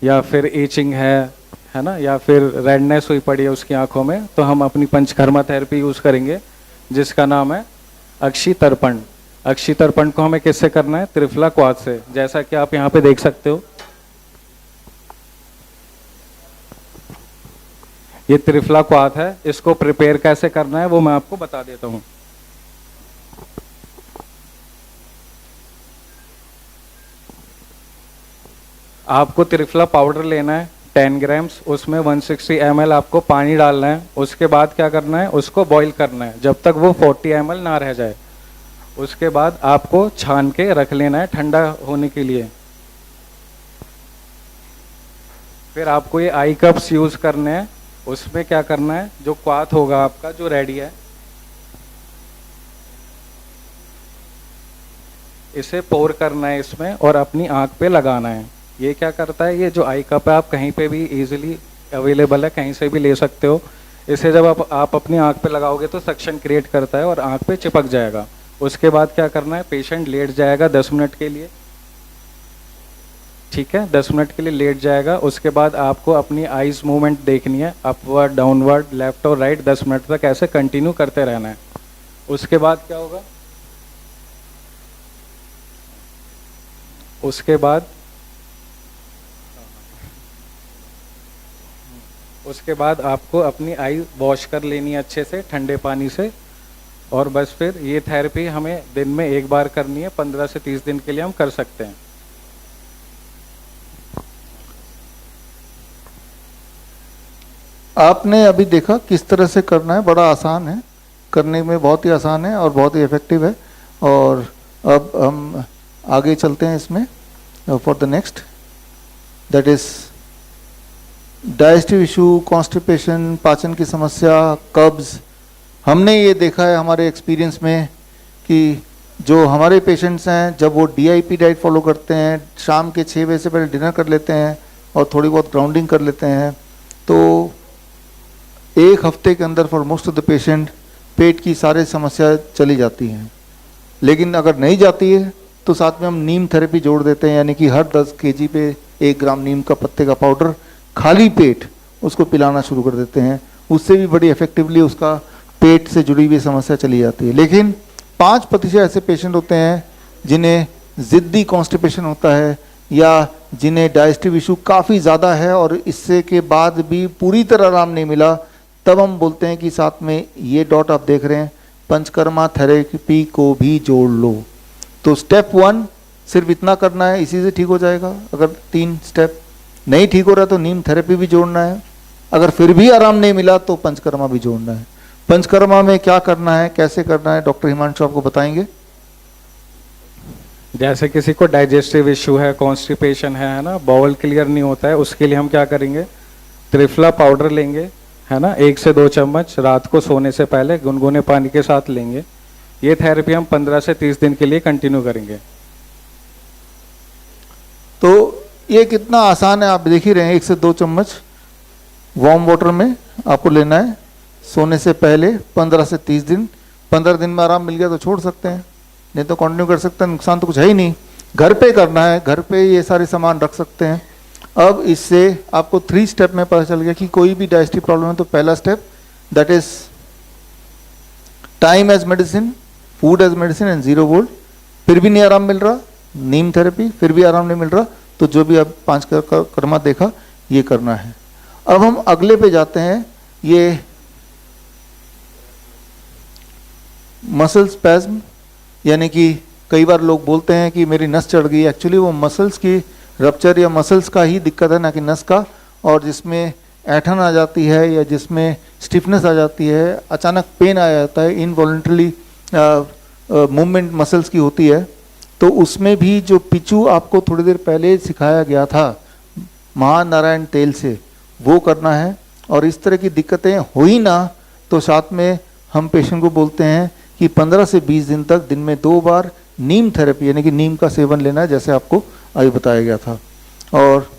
या फिर एचिंग है ना, या फिर रेडनेस हुई पड़ी है उसकी आंखों में, तो हम अपनी पंचकर्मा थेरेपी यूज़ करेंगे जिसका नाम है अक्षी तर्पण। अक्षी तर्पण को हमें किससे करना है? त्रिफला क्वाथ से, जैसा कि आप यहाँ पे देख सकते हो। ये त्रिफला क्वाथ है, इसको प्रिपेयर कैसे करना है वो मैं आपको बता देता हूँ। आपको त्रिफला पाउडर लेना है 10 ग्राम्स, उसमें 160 ml आपको पानी डालना है। उसके बाद क्या करना है? उसको बॉईल करना है जब तक वो 40 ml ना रह जाए। उसके बाद आपको छान के रख लेना है ठंडा होने के लिए। फिर आपको ये आई कप्स यूज करने हैं। उसमें क्या करना है? जो क्वाथ होगा आपका जो रेडी है, इसे पोर करना है इसमें और अपनी आंख पे लगाना है। ये क्या करता है? ये जो आई कप है आप कहीं पे भी इजीली अवेलेबल है, कहीं से भी ले सकते हो। इसे जब आप अपनी आंख पे लगाओगे तो सक्शन क्रिएट करता है और आंख पे चिपक जाएगा। उसके बाद क्या करना है? पेशेंट लेट जाएगा 10 मिनट के लिए, ठीक है, 10 मिनट के लिए लेट जाएगा। उसके बाद आपको अपनी आईज मूवमेंट देखनी है, अपवर्ड डाउनवर्ड लेफ्ट और राइट, 10 मिनट तक ऐसे कंटिन्यू करते रहना है। उसके बाद क्या होगा? उसके बाद आपको अपनी आई वॉश कर लेनी है अच्छे से ठंडे पानी से, और बस फिर ये थेरेपी हमें दिन में एक बार करनी है। 15 से 30 दिन के लिए हम कर सकते हैं। आपने अभी देखा किस तरह से करना है, बड़ा आसान है, करने में बहुत ही आसान है और बहुत ही इफेक्टिव है। और अब हम आगे चलते हैं इसमें for the next, that is digestive issue, constipation, पाचन की समस्या, कब्ज। हमने ये देखा है हमारे एक्सपीरियंस में कि जो हमारे पेशेंट्स हैं जब वो DIP डाइट फॉलो करते हैं, शाम के 6 बजे से पहले डिनर कर लेते हैं और थोड़ी बहुत ग्राउंडिंग कर लेते हैं, तो एक हफ्ते के अंदर for most of the patient पेट की सारी समस्या चली जाती हैं। लेकिन अगर नहीं जाती है तो साथ में हम नीम थेरेपी जोड़ देते हैं, यानी कि हर 10 kg पे 1 ग्राम नीम का पत्ते का पाउडर खाली पेट उसको पिलाना शुरू कर देते हैं। उससे भी बड़ी इफेक्टिवली उसका पेट से जुड़ी हुई समस्या चली जाती है। लेकिन 5% ऐसे पेशेंट होते हैं जिन्हें ज़िद्दी कॉन्स्टिपेशन होता है या जिन्हें डाइजेस्टिव इशू काफ़ी ज़्यादा है और इससे के बाद भी पूरी तरह आराम नहीं मिला। तब हम बोलते हैं कि साथ में ये डॉट आप देख रहे हैं, पंचकर्मा थेरेपी को भी जोड़ लो। तो स्टेप 1 सिर्फ इतना करना है, इसी से ठीक हो जाएगा। अगर 3 स्टेप नहीं ठीक हो रहा तो नीम थेरेपी भी जोड़ना है। अगर फिर भी आराम नहीं मिला तो पंचकर्मा भी जोड़ना है। पंचकर्मा में क्या करना है, कैसे करना है, डॉक्टर हिमांशु आपको बताएंगे। जैसे किसी को डाइजेस्टिव इशू है, कॉन्स्टिपेशन है ना, बाउल क्लियर नहीं होता है, उसके लिए हम क्या करेंगे? त्रिफला पाउडर लेंगे, है ना, 1 से 2 चम्मच रात को सोने से पहले गुनगुने पानी के साथ लेंगे। ये थेरेपी हम 15 से 30 दिन के लिए कंटिन्यू करेंगे। तो ये कितना आसान है, आप देख ही रहे हैं। 1 से 2 चम्मच वार्म वाटर में आपको लेना है सोने से पहले 15 से 30 दिन। 15 दिन में आराम मिल गया तो छोड़ सकते हैं, नहीं तो कंटिन्यू कर सकते हैं, नुकसान तो कुछ है ही नहीं। घर पे करना है, घर पे ये सारे सामान रख सकते हैं। अब इससे आपको 3 स्टेप में पता चल गया कि कोई भी डाइजेस्टिव प्रॉब्लम है तो पहला step that is time as medicine, food as medicine and 0 volt. फिर भी नहीं आराम मिल रहा, नीम थेरेपी, फिर भी आराम नहीं मिल रहा तो जो भी आप 5 कर्मा देखा ये करना है। अब हम अगले पे जाते हैं, ये मसल स्पैज्म, यानी कि कई बार लोग बोलते हैं कि मेरी नस चढ़ गई। एक्चुअली वो मसल्स की रप्चर या मसल्स का ही दिक्कत है, ना कि नस का। और जिसमें ऐठन आ जाती है या जिसमें स्टिफनेस आ जाती है, अचानक पेन आ जाता है, इनवॉलंटरी मूवमेंट मसल्स की होती है, तो उसमें भी जो पिचू आपको थोड़ी देर पहले सिखाया गया था महानारायण तेल से, वो करना है। और इस तरह की दिक्कतें हो ही ना, तो साथ में हम पेशेंट को बोलते हैं कि 15 से 20 दिन तक दिन में 2 बार नीम थेरेपी यानी कि नीम का सेवन लेना है, जैसे आपको अभी बताया गया था। और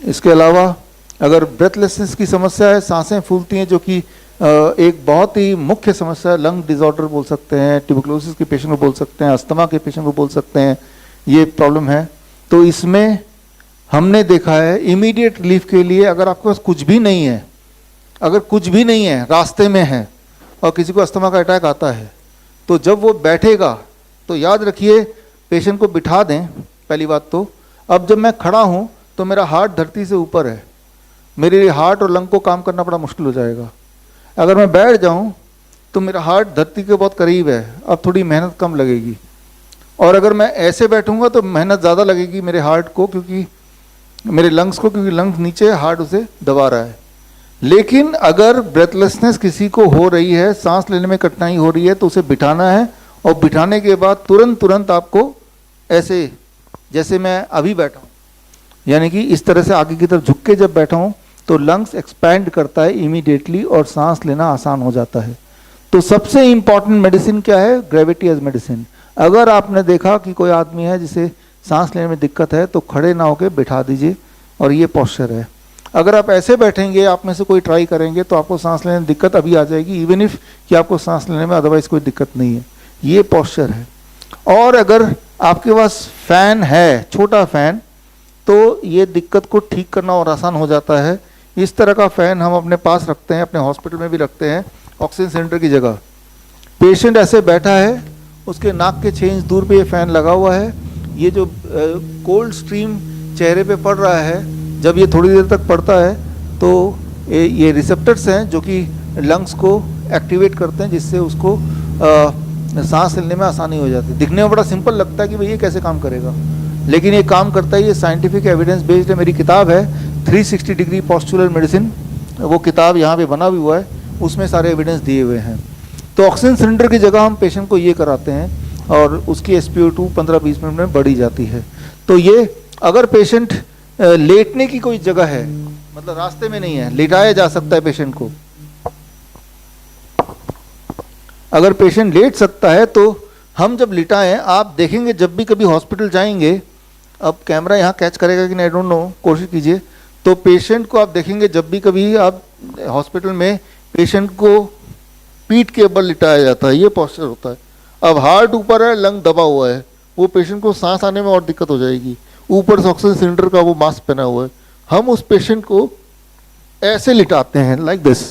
इसके अलावा अगर ब्रेथलेसनेस की समस्या है, सांसें फूलती हैं, जो कि एक बहुत ही मुख्य समस्या है, लंग डिसऑर्डर बोल सकते हैं, ट्यूबरकुलोसिस के पेशेंट को बोल सकते हैं, अस्थमा के पेशेंट को बोल सकते हैं, ये प्रॉब्लम है। तो इसमें हमने देखा है इमीडिएट रिलीफ के लिए अगर आपके पास कुछ भी नहीं है, अगर कुछ भी नहीं है, रास्ते में है और किसी को अस्थमा का अटैक आता है, तो जब वो बैठेगा तो याद रखिए पेशेंट को बिठा दें। पहली बात तो अब जब मैं खड़ा हूँ तो मेरा हार्ट धरती से ऊपर है, मेरे हार्ट और लंग को काम करना बड़ा मुश्किल हो जाएगा। अगर मैं बैठ जाऊँ तो मेरा हार्ट धरती के बहुत करीब है, अब थोड़ी मेहनत कम लगेगी। और अगर मैं ऐसे बैठूंगा तो मेहनत ज़्यादा लगेगी मेरे हार्ट को, क्योंकि मेरे लंग्स को, क्योंकि लंग्स नीचे है, हार्ट उसे दबा रहा है। लेकिन अगर ब्रेथलेसनेस किसी को हो रही है, सांस लेने में कठिनाई हो रही है, तो उसे बिठाना है और बिठाने के बाद तुरंत आपको ऐसे, जैसे मैं अभी बैठा हूँ, यानी कि इस तरह से आगे की तरफ झुक के जब बैठा हूँ तो लंग्स एक्सपैंड करता है इमीडिएटली और सांस लेना आसान हो जाता है। तो सबसे इंपॉर्टेंट मेडिसिन क्या है? Gravity as medicine. अगर आपने देखा कि कोई आदमी है जिसे सांस लेने में दिक्कत है तो खड़े ना होकर बिठा दीजिए, और ये पोस्चर है। अगर आप ऐसे बैठेंगे, आप में से कोई ट्राई करेंगे, तो आपको सांस लेने में दिक्कत अभी आ जाएगी, इवन इफ कि आपको सांस लेने में अदरवाइज कोई दिक्कत नहीं है। ये पोस्चर है। और अगर आपके पास फैन है, छोटा फैन, तो ये दिक्कत को ठीक करना और आसान हो जाता है। इस तरह का फैन हम अपने पास रखते हैं, अपने हॉस्पिटल में भी रखते हैं, ऑक्सीजन सिलेंडर की जगह। पेशेंट ऐसे बैठा है, उसके नाक के 6 इंच दूर पे ये फैन लगा हुआ है। ये जो कोल्ड स्ट्रीम चेहरे पे पड़ रहा है, जब ये थोड़ी देर तक पड़ता है तो ये रिसेप्टर्स हैं जो कि लंग्स को एक्टिवेट करते हैं, जिससे उसको सांस लेने में आसानी हो जाती है। दिखने में बड़ा सिंपल लगता है कि भाई ये कैसे काम करेगा, लेकिन ये काम करता है। ये साइंटिफिक एविडेंस बेस्ड है। मेरी किताब है 360 डिग्री पॉस्चुरल मेडिसिन, वो किताब यहाँ पे बना भी हुआ है, उसमें सारे एविडेंस दिए हुए हैं। तो ऑक्सीजन सिलेंडर की जगह हम पेशेंट को ये कराते हैं और उसकी SpO2 15-20 मिनट में बढ़ी जाती है। तो ये अगर पेशेंट लेटने की कोई जगह है, मतलब रास्ते में नहीं है, लेटाया जा सकता है पेशेंट को। अगर पेशेंट लेट सकता है तो हम जब लिटाएं, आप देखेंगे जब भी कभी हॉस्पिटल जाएंगे, अब कैमरा यहाँ कैच करेगा कि नहीं आई डोंट नो, कोशिश कीजिए, तो पेशेंट को आप देखेंगे जब भी कभी आप हॉस्पिटल में पेशेंट को पीठ के ऊपर लिटाया जाता है, ये पोस्चर होता है। अब हार्ट ऊपर है, लंग दबा हुआ है, वो पेशेंट को सांस आने में और दिक्कत हो जाएगी। ऊपर से ऑक्सीजन सिलेंडर का वो मास्क पहना हुआ है। हम उस पेशेंट को ऐसे लिटाते हैं, लाइक दिस।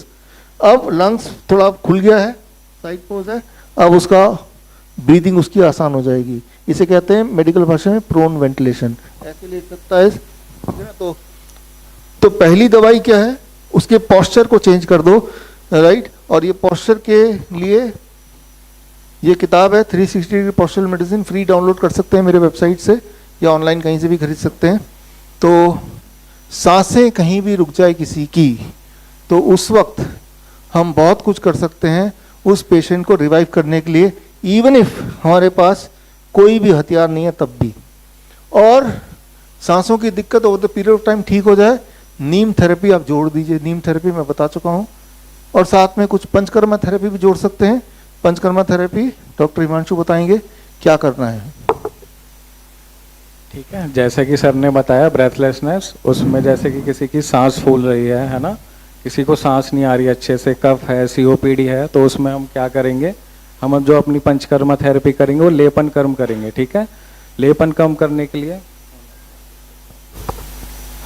अब लंग्स थोड़ा खुल गया है, साइड पोज है, अब उसका ब्रीदिंग उसकी आसान हो जाएगी। इसे कहते हैं मेडिकल भाषा में प्रोन वेंटिलेशन। ऐसे ले सकता है, तो पहली दवाई क्या है? उसके पोस्चर को चेंज कर दो, राइट। और ये पोस्चर के लिए ये किताब है 360 degree postural medicine, free download कर सकते हैं मेरे वेबसाइट से या ऑनलाइन कहीं से भी खरीद सकते हैं। तो सांसें कहीं भी रुक जाए किसी की, तो उस वक्त हम बहुत कुछ कर सकते हैं उस पेशेंट को रिवाइव करने के लिए, इवन इफ हमारे पास कोई भी हथियार नहीं है तब भी। और सांसों की दिक्कत over the period of time ठीक हो जाए, नीम थेरेपी आप जोड़ दीजिए। नीम थेरेपी मैं बता चुका हूँ, और साथ में कुछ पंचकर्मा थेरेपी भी जोड़ सकते हैं। पंचकर्मा थेरेपी डॉक्टर हिमांशु बताएंगे क्या करना है। ठीक है, जैसे कि सर ने बताया ब्रेथलेसनेस, उसमें जैसे कि किसी की सांस फूल रही है ना, किसी को सांस नहीं आ रही अच्छे से, कफ है, COPD है, तो उसमें हम क्या करेंगे? हम जो अपनी पंचकर्मा थेरेपी करेंगे वो लेपन कर्म करेंगे। ठीक है, लेपन कर्म करने के लिए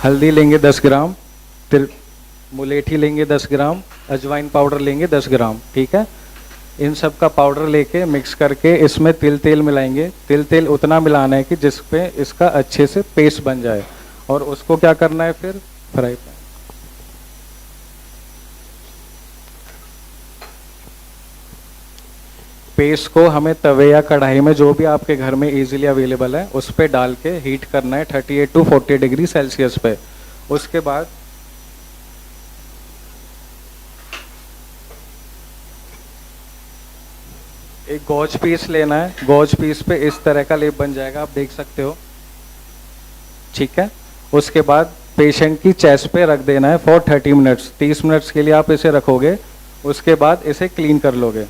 हल्दी लेंगे 10 ग्राम, फिर मुलेठी लेंगे 10 ग्राम, अजवाइन पाउडर लेंगे 10 ग्राम। ठीक है, इन सब का पाउडर लेके मिक्स करके इसमें तिल तेल मिलाएंगे। तिल तेल उतना मिलाना है कि जिस पे इसका अच्छे से पेस्ट बन जाए, और उसको क्या करना है फिर फ्राई पैन, पेस्ट को हमें तवे या कढ़ाई में जो भी आपके घर में इजीली अवेलेबल है उस पे डाल के हीट करना है 38 to 40 डिग्री सेल्सियस पे। उसके बाद एक गॉज पीस लेना है, गॉज पीस पे इस तरह का लेप बन जाएगा, आप देख सकते हो। ठीक है, उसके बाद पेशेंट की चेस्ट पे रख देना है फॉर 30 मिनट्स। 30 मिनट्स के लिए आप इसे रखोगे, उसके बाद इसे क्लीन कर लोगे।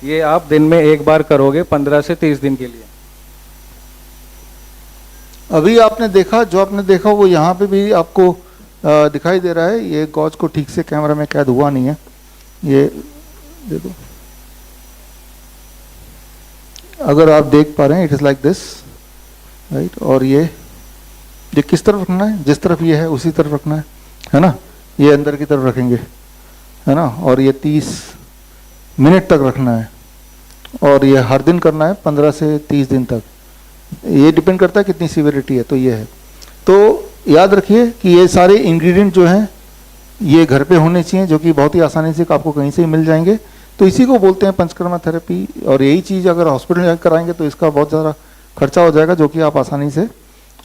ये आप दिन में एक बार करोगे 15 से 30 दिन के लिए। अभी आपने देखा, जो आपने देखा वो यहाँ पे भी आपको दिखाई दे रहा है। ये गॉज को ठीक से कैमरा में कैद हुआ नहीं है, ये देखो, अगर आप देख पा रहे हैं, it is like this, right. और ये किस तरफ रखना है, जिस तरफ ये है उसी तरफ रखना है ना। ये अंदर की तरफ रखेंगे, है ना। और ये 30 मिनट तक रखना है, और ये हर दिन करना है 15 से 30 दिन तक। ये डिपेंड करता है कितनी सीवियरिटी है। तो ये है, तो याद रखिए कि ये सारे इंग्रेडिएंट जो हैं ये घर पे होने चाहिए, जो कि बहुत ही आसानी से आपको कहीं से ही मिल जाएंगे। तो इसी को बोलते हैं पंचकर्मा थेरेपी। और यही चीज़ अगर हॉस्पिटल जाकर कराएंगे तो इसका बहुत ज़्यादा खर्चा हो जाएगा, जो कि आप आसानी से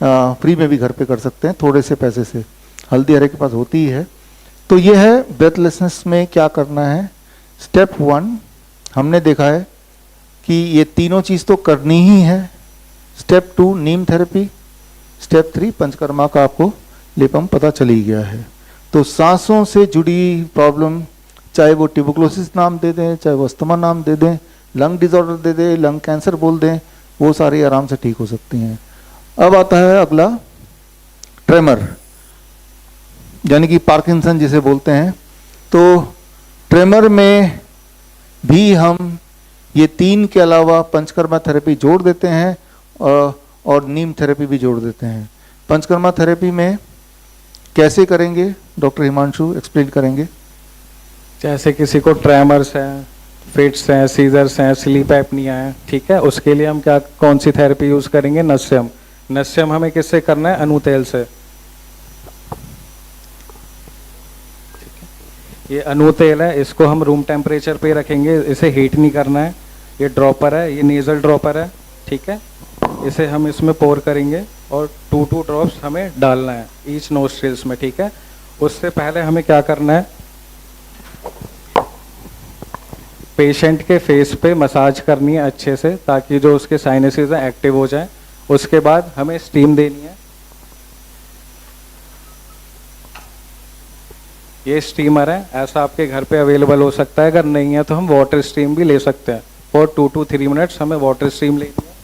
फ्री में भी घर पे कर सकते हैं, थोड़े से पैसे से। हल्दी हरे के पास होती ही है। तो ये है ब्रेथलेसनेस में क्या करना है। स्टेप 1 हमने देखा है कि ये तीनों चीज़ तो करनी ही है। स्टेप 2 नीम थेरेपी, स्टेप 3 पंचकर्मा का आपको लेपम पता चली गया है। तो सांसों से जुड़ी प्रॉब्लम, चाहे वो ट्यूबरकुलोसिस नाम दे दें, चाहे वो अस्थमा नाम दे दें, लंग डिसऑर्डर दे दें, लंग कैंसर बोल दें, वो सारी आराम से ठीक हो सकती हैं। अब आता है अगला ट्रेमर, यानी कि पार्किंसन जिसे बोलते हैं। तो ट्रेमर में भी हम ये 3 के अलावा पंचकर्मा थेरेपी जोड़ देते हैं और नीम थेरेपी भी जोड़ देते हैं। पंचकर्मा थेरेपी में कैसे करेंगे, डॉक्टर हिमांशु एक्सप्लेन करेंगे। जैसे किसी को ट्रेमर्स हैं, फिट्स हैं, सीजर्स हैं, स्लीप एपनिया है, ठीक है, उसके लिए हम क्या, कौन सी थेरेपी यूज़ करेंगे? नस्यम। नस्यम हमें किससे करना है? अणुतेल से। ये अणुतेल है, इसको हम रूम टेम्परेचर पे रखेंगे, इसे हीट नहीं करना है। ये ड्रॉपर है, ये नेजल ड्रॉपर है, ठीक है। इसे हम इसमें पोर करेंगे और 2 ड्रॉप्स हमें डालना है ईच नोस्ट्रिल्स में, ठीक है। उससे पहले हमें क्या करना है, पेशेंट के फेस पे मसाज करनी है अच्छे से, ताकि जो उसके साइनसेस हैं एक्टिव हो जाएं। उसके बाद हमें स्टीम देनी है। ये स्टीमर है, ऐसा आपके घर पे अवेलेबल हो सकता है। अगर नहीं है तो हम वाटर स्टीम भी ले सकते हैं। फॉर 2 to 3 मिनट्स हमें वाटर स्टीम लेनी है।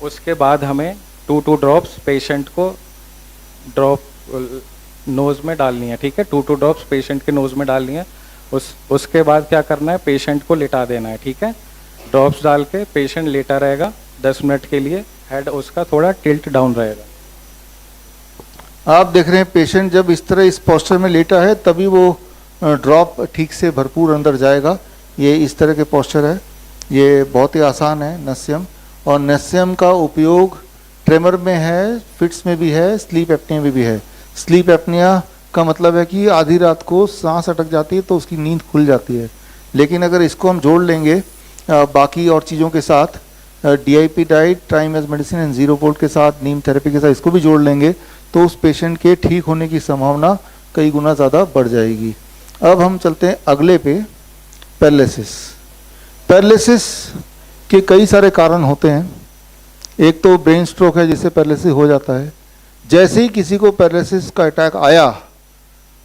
उसके बाद हमें 2 ड्रॉप्स पेशेंट को ड्रॉप नोज में डालनी है, ठीक है। 2 ड्रॉप्स पेशेंट के नोज में डालनी है। उसके बाद क्या करना है, पेशेंट को लिटा देना है, ठीक है। ड्रॉप्स डाल के पेशेंट लेटा रहेगा 10 मिनट के लिए, हेड उसका थोड़ा टिल्ट डाउन रहेगा। आप देख रहे हैं पेशेंट जब इस तरह इस पोस्चर में लेटा है तभी वो ड्रॉप ठीक से भरपूर अंदर जाएगा। ये इस तरह के पोस्चर है। ये बहुत ही आसान है नस्यम। और नस्यम का उपयोग ट्रेमर में है, फिट्स में भी है, स्लीप एपनिया में भी है। स्लीप एपनिया का मतलब है कि आधी रात को सांस अटक जाती है तो उसकी नींद खुल जाती है। लेकिन अगर इसको हम जोड़ लेंगे बाकी और चीज़ों के साथ, DIP डाइट, ट्राइमेज मेडिसिन एंड 0 वोल्ट के साथ, नीम थेरेपी के साथ इसको भी जोड़ लेंगे तो उस पेशेंट के ठीक होने की संभावना कई गुना ज़्यादा बढ़ जाएगी। अब हम चलते हैं अगले पे, पैरालिसिस। पैरालिसिस के कई सारे कारण होते हैं। एक तो ब्रेन स्ट्रोक है जिससे पैरालिसिस हो जाता है। जैसे ही किसी को पैरालिसिस का अटैक आया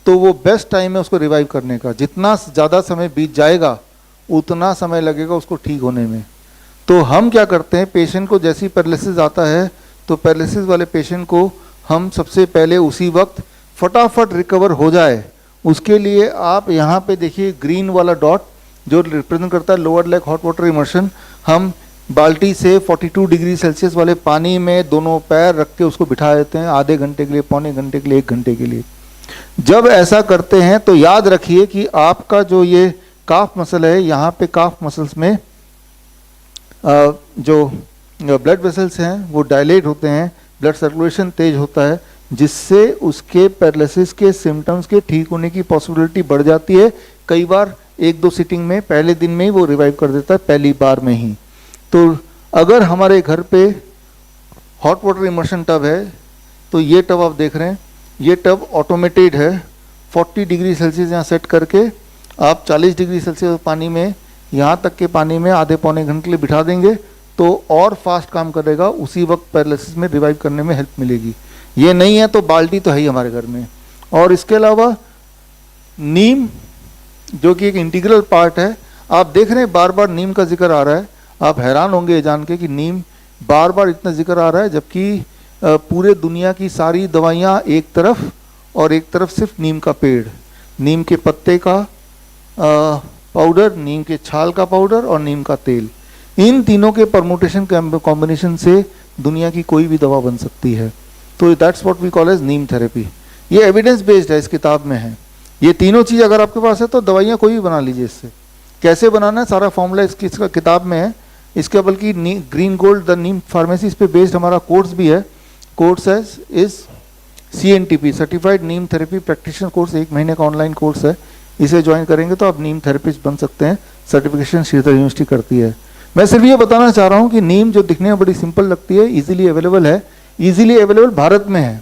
तो वो बेस्ट टाइम है उसको रिवाइव करने का। जितना ज़्यादा समय बीत जाएगा उतना समय लगेगा उसको ठीक होने में। तो हम क्या करते हैं, पेशेंट को जैसे ही पैरालिसिस आता है तो पैरालिसिस वाले पेशेंट को हम सबसे पहले उसी वक्त फटाफट रिकवर हो जाए उसके लिए आप यहाँ पे देखिए ग्रीन वाला डॉट जो रिप्रेजेंट करता है lower leg hot water immersion. हम बाल्टी से 42 डिग्री सेल्सियस वाले पानी में दोनों पैर रख के उसको बिठा देते हैं आधे घंटे के लिए, पौने घंटे के लिए, 1 घंटे के लिए। जब ऐसा करते हैं तो याद रखिए कि आपका जो ये काफ मसल है, यहाँ पे काफ मसल्स में जो ब्लड वेसल्स हैं वो डायलेट होते हैं, ब्लड सर्कुलेशन तेज होता है, जिससे उसके पैरालिसिस के सिम्टम्स के ठीक होने की पॉसिबिलिटी बढ़ जाती है। कई बार 1-2 सिटिंग में, पहले दिन में ही वो रिवाइव कर देता है, पहली बार में ही। तो अगर हमारे घर पे हॉट वाटर इमर्शन टब है तो ये टब आप देख रहे हैं, ये टब ऑटोमेटेड है। 40 डिग्री सेल्सियस यहाँ सेट करके आप 40 डिग्री सेल्सियस पानी में, यहाँ तक के पानी में आधे पौने घंटे के लिए बिठा देंगे तो और फास्ट काम करेगा, उसी वक्त पैरालिसिस में रिवाइव करने में हेल्प मिलेगी। ये नहीं है तो बाल्टी तो है ही हमारे घर में। और इसके अलावा नीम जो कि एक इंटीग्रल पार्ट है, आप देख रहे हैं बार बार नीम का जिक्र आ रहा है, आप हैरान होंगे ये जान के कि नीम बार बार इतना जिक्र आ रहा है, जबकि पूरे दुनिया की सारी दवाइयाँ एक तरफ और एक तरफ सिर्फ नीम का पेड़, नीम के पत्ते का पाउडर, नीम के छाल का पाउडर और नीम का तेल, इन तीनों के परमुटेशन कॉम्बिनेशन से दुनिया की कोई भी दवा बन सकती है। तो that's what we call as neem therapy. ये एविडेंस बेस्ड है, इस किताब में है। ये तीनों चीज़ अगर आपके पास है तो दवाइयाँ कोई भी बना लीजिए इससे। कैसे बनाना है सारा फॉर्मूला इसका किताब में है। इसके बल्कि green gold the Neem pharmacy, इस पे बेस्ड हमारा कोर्स भी है। कोर्स है इस CNTP सर्टिफाइड नीम थेरेपी प्रैक्टिशनर कोर्स, 1 महीने का ऑनलाइन कोर्स है। इसे ज्वाइन करेंगे तो आप नीम थेरेपिस्ट बन सकते हैं। सर्टिफिकेशन श्रीधर यूनिवर्सिटी करती है। मैं सिर्फ ये बताना चाह रहा हूँ कि नीम जो दिखने में बड़ी सिंपल लगती है, इजीली अवेलेबल है। इजीली अवेलेबल भारत में है,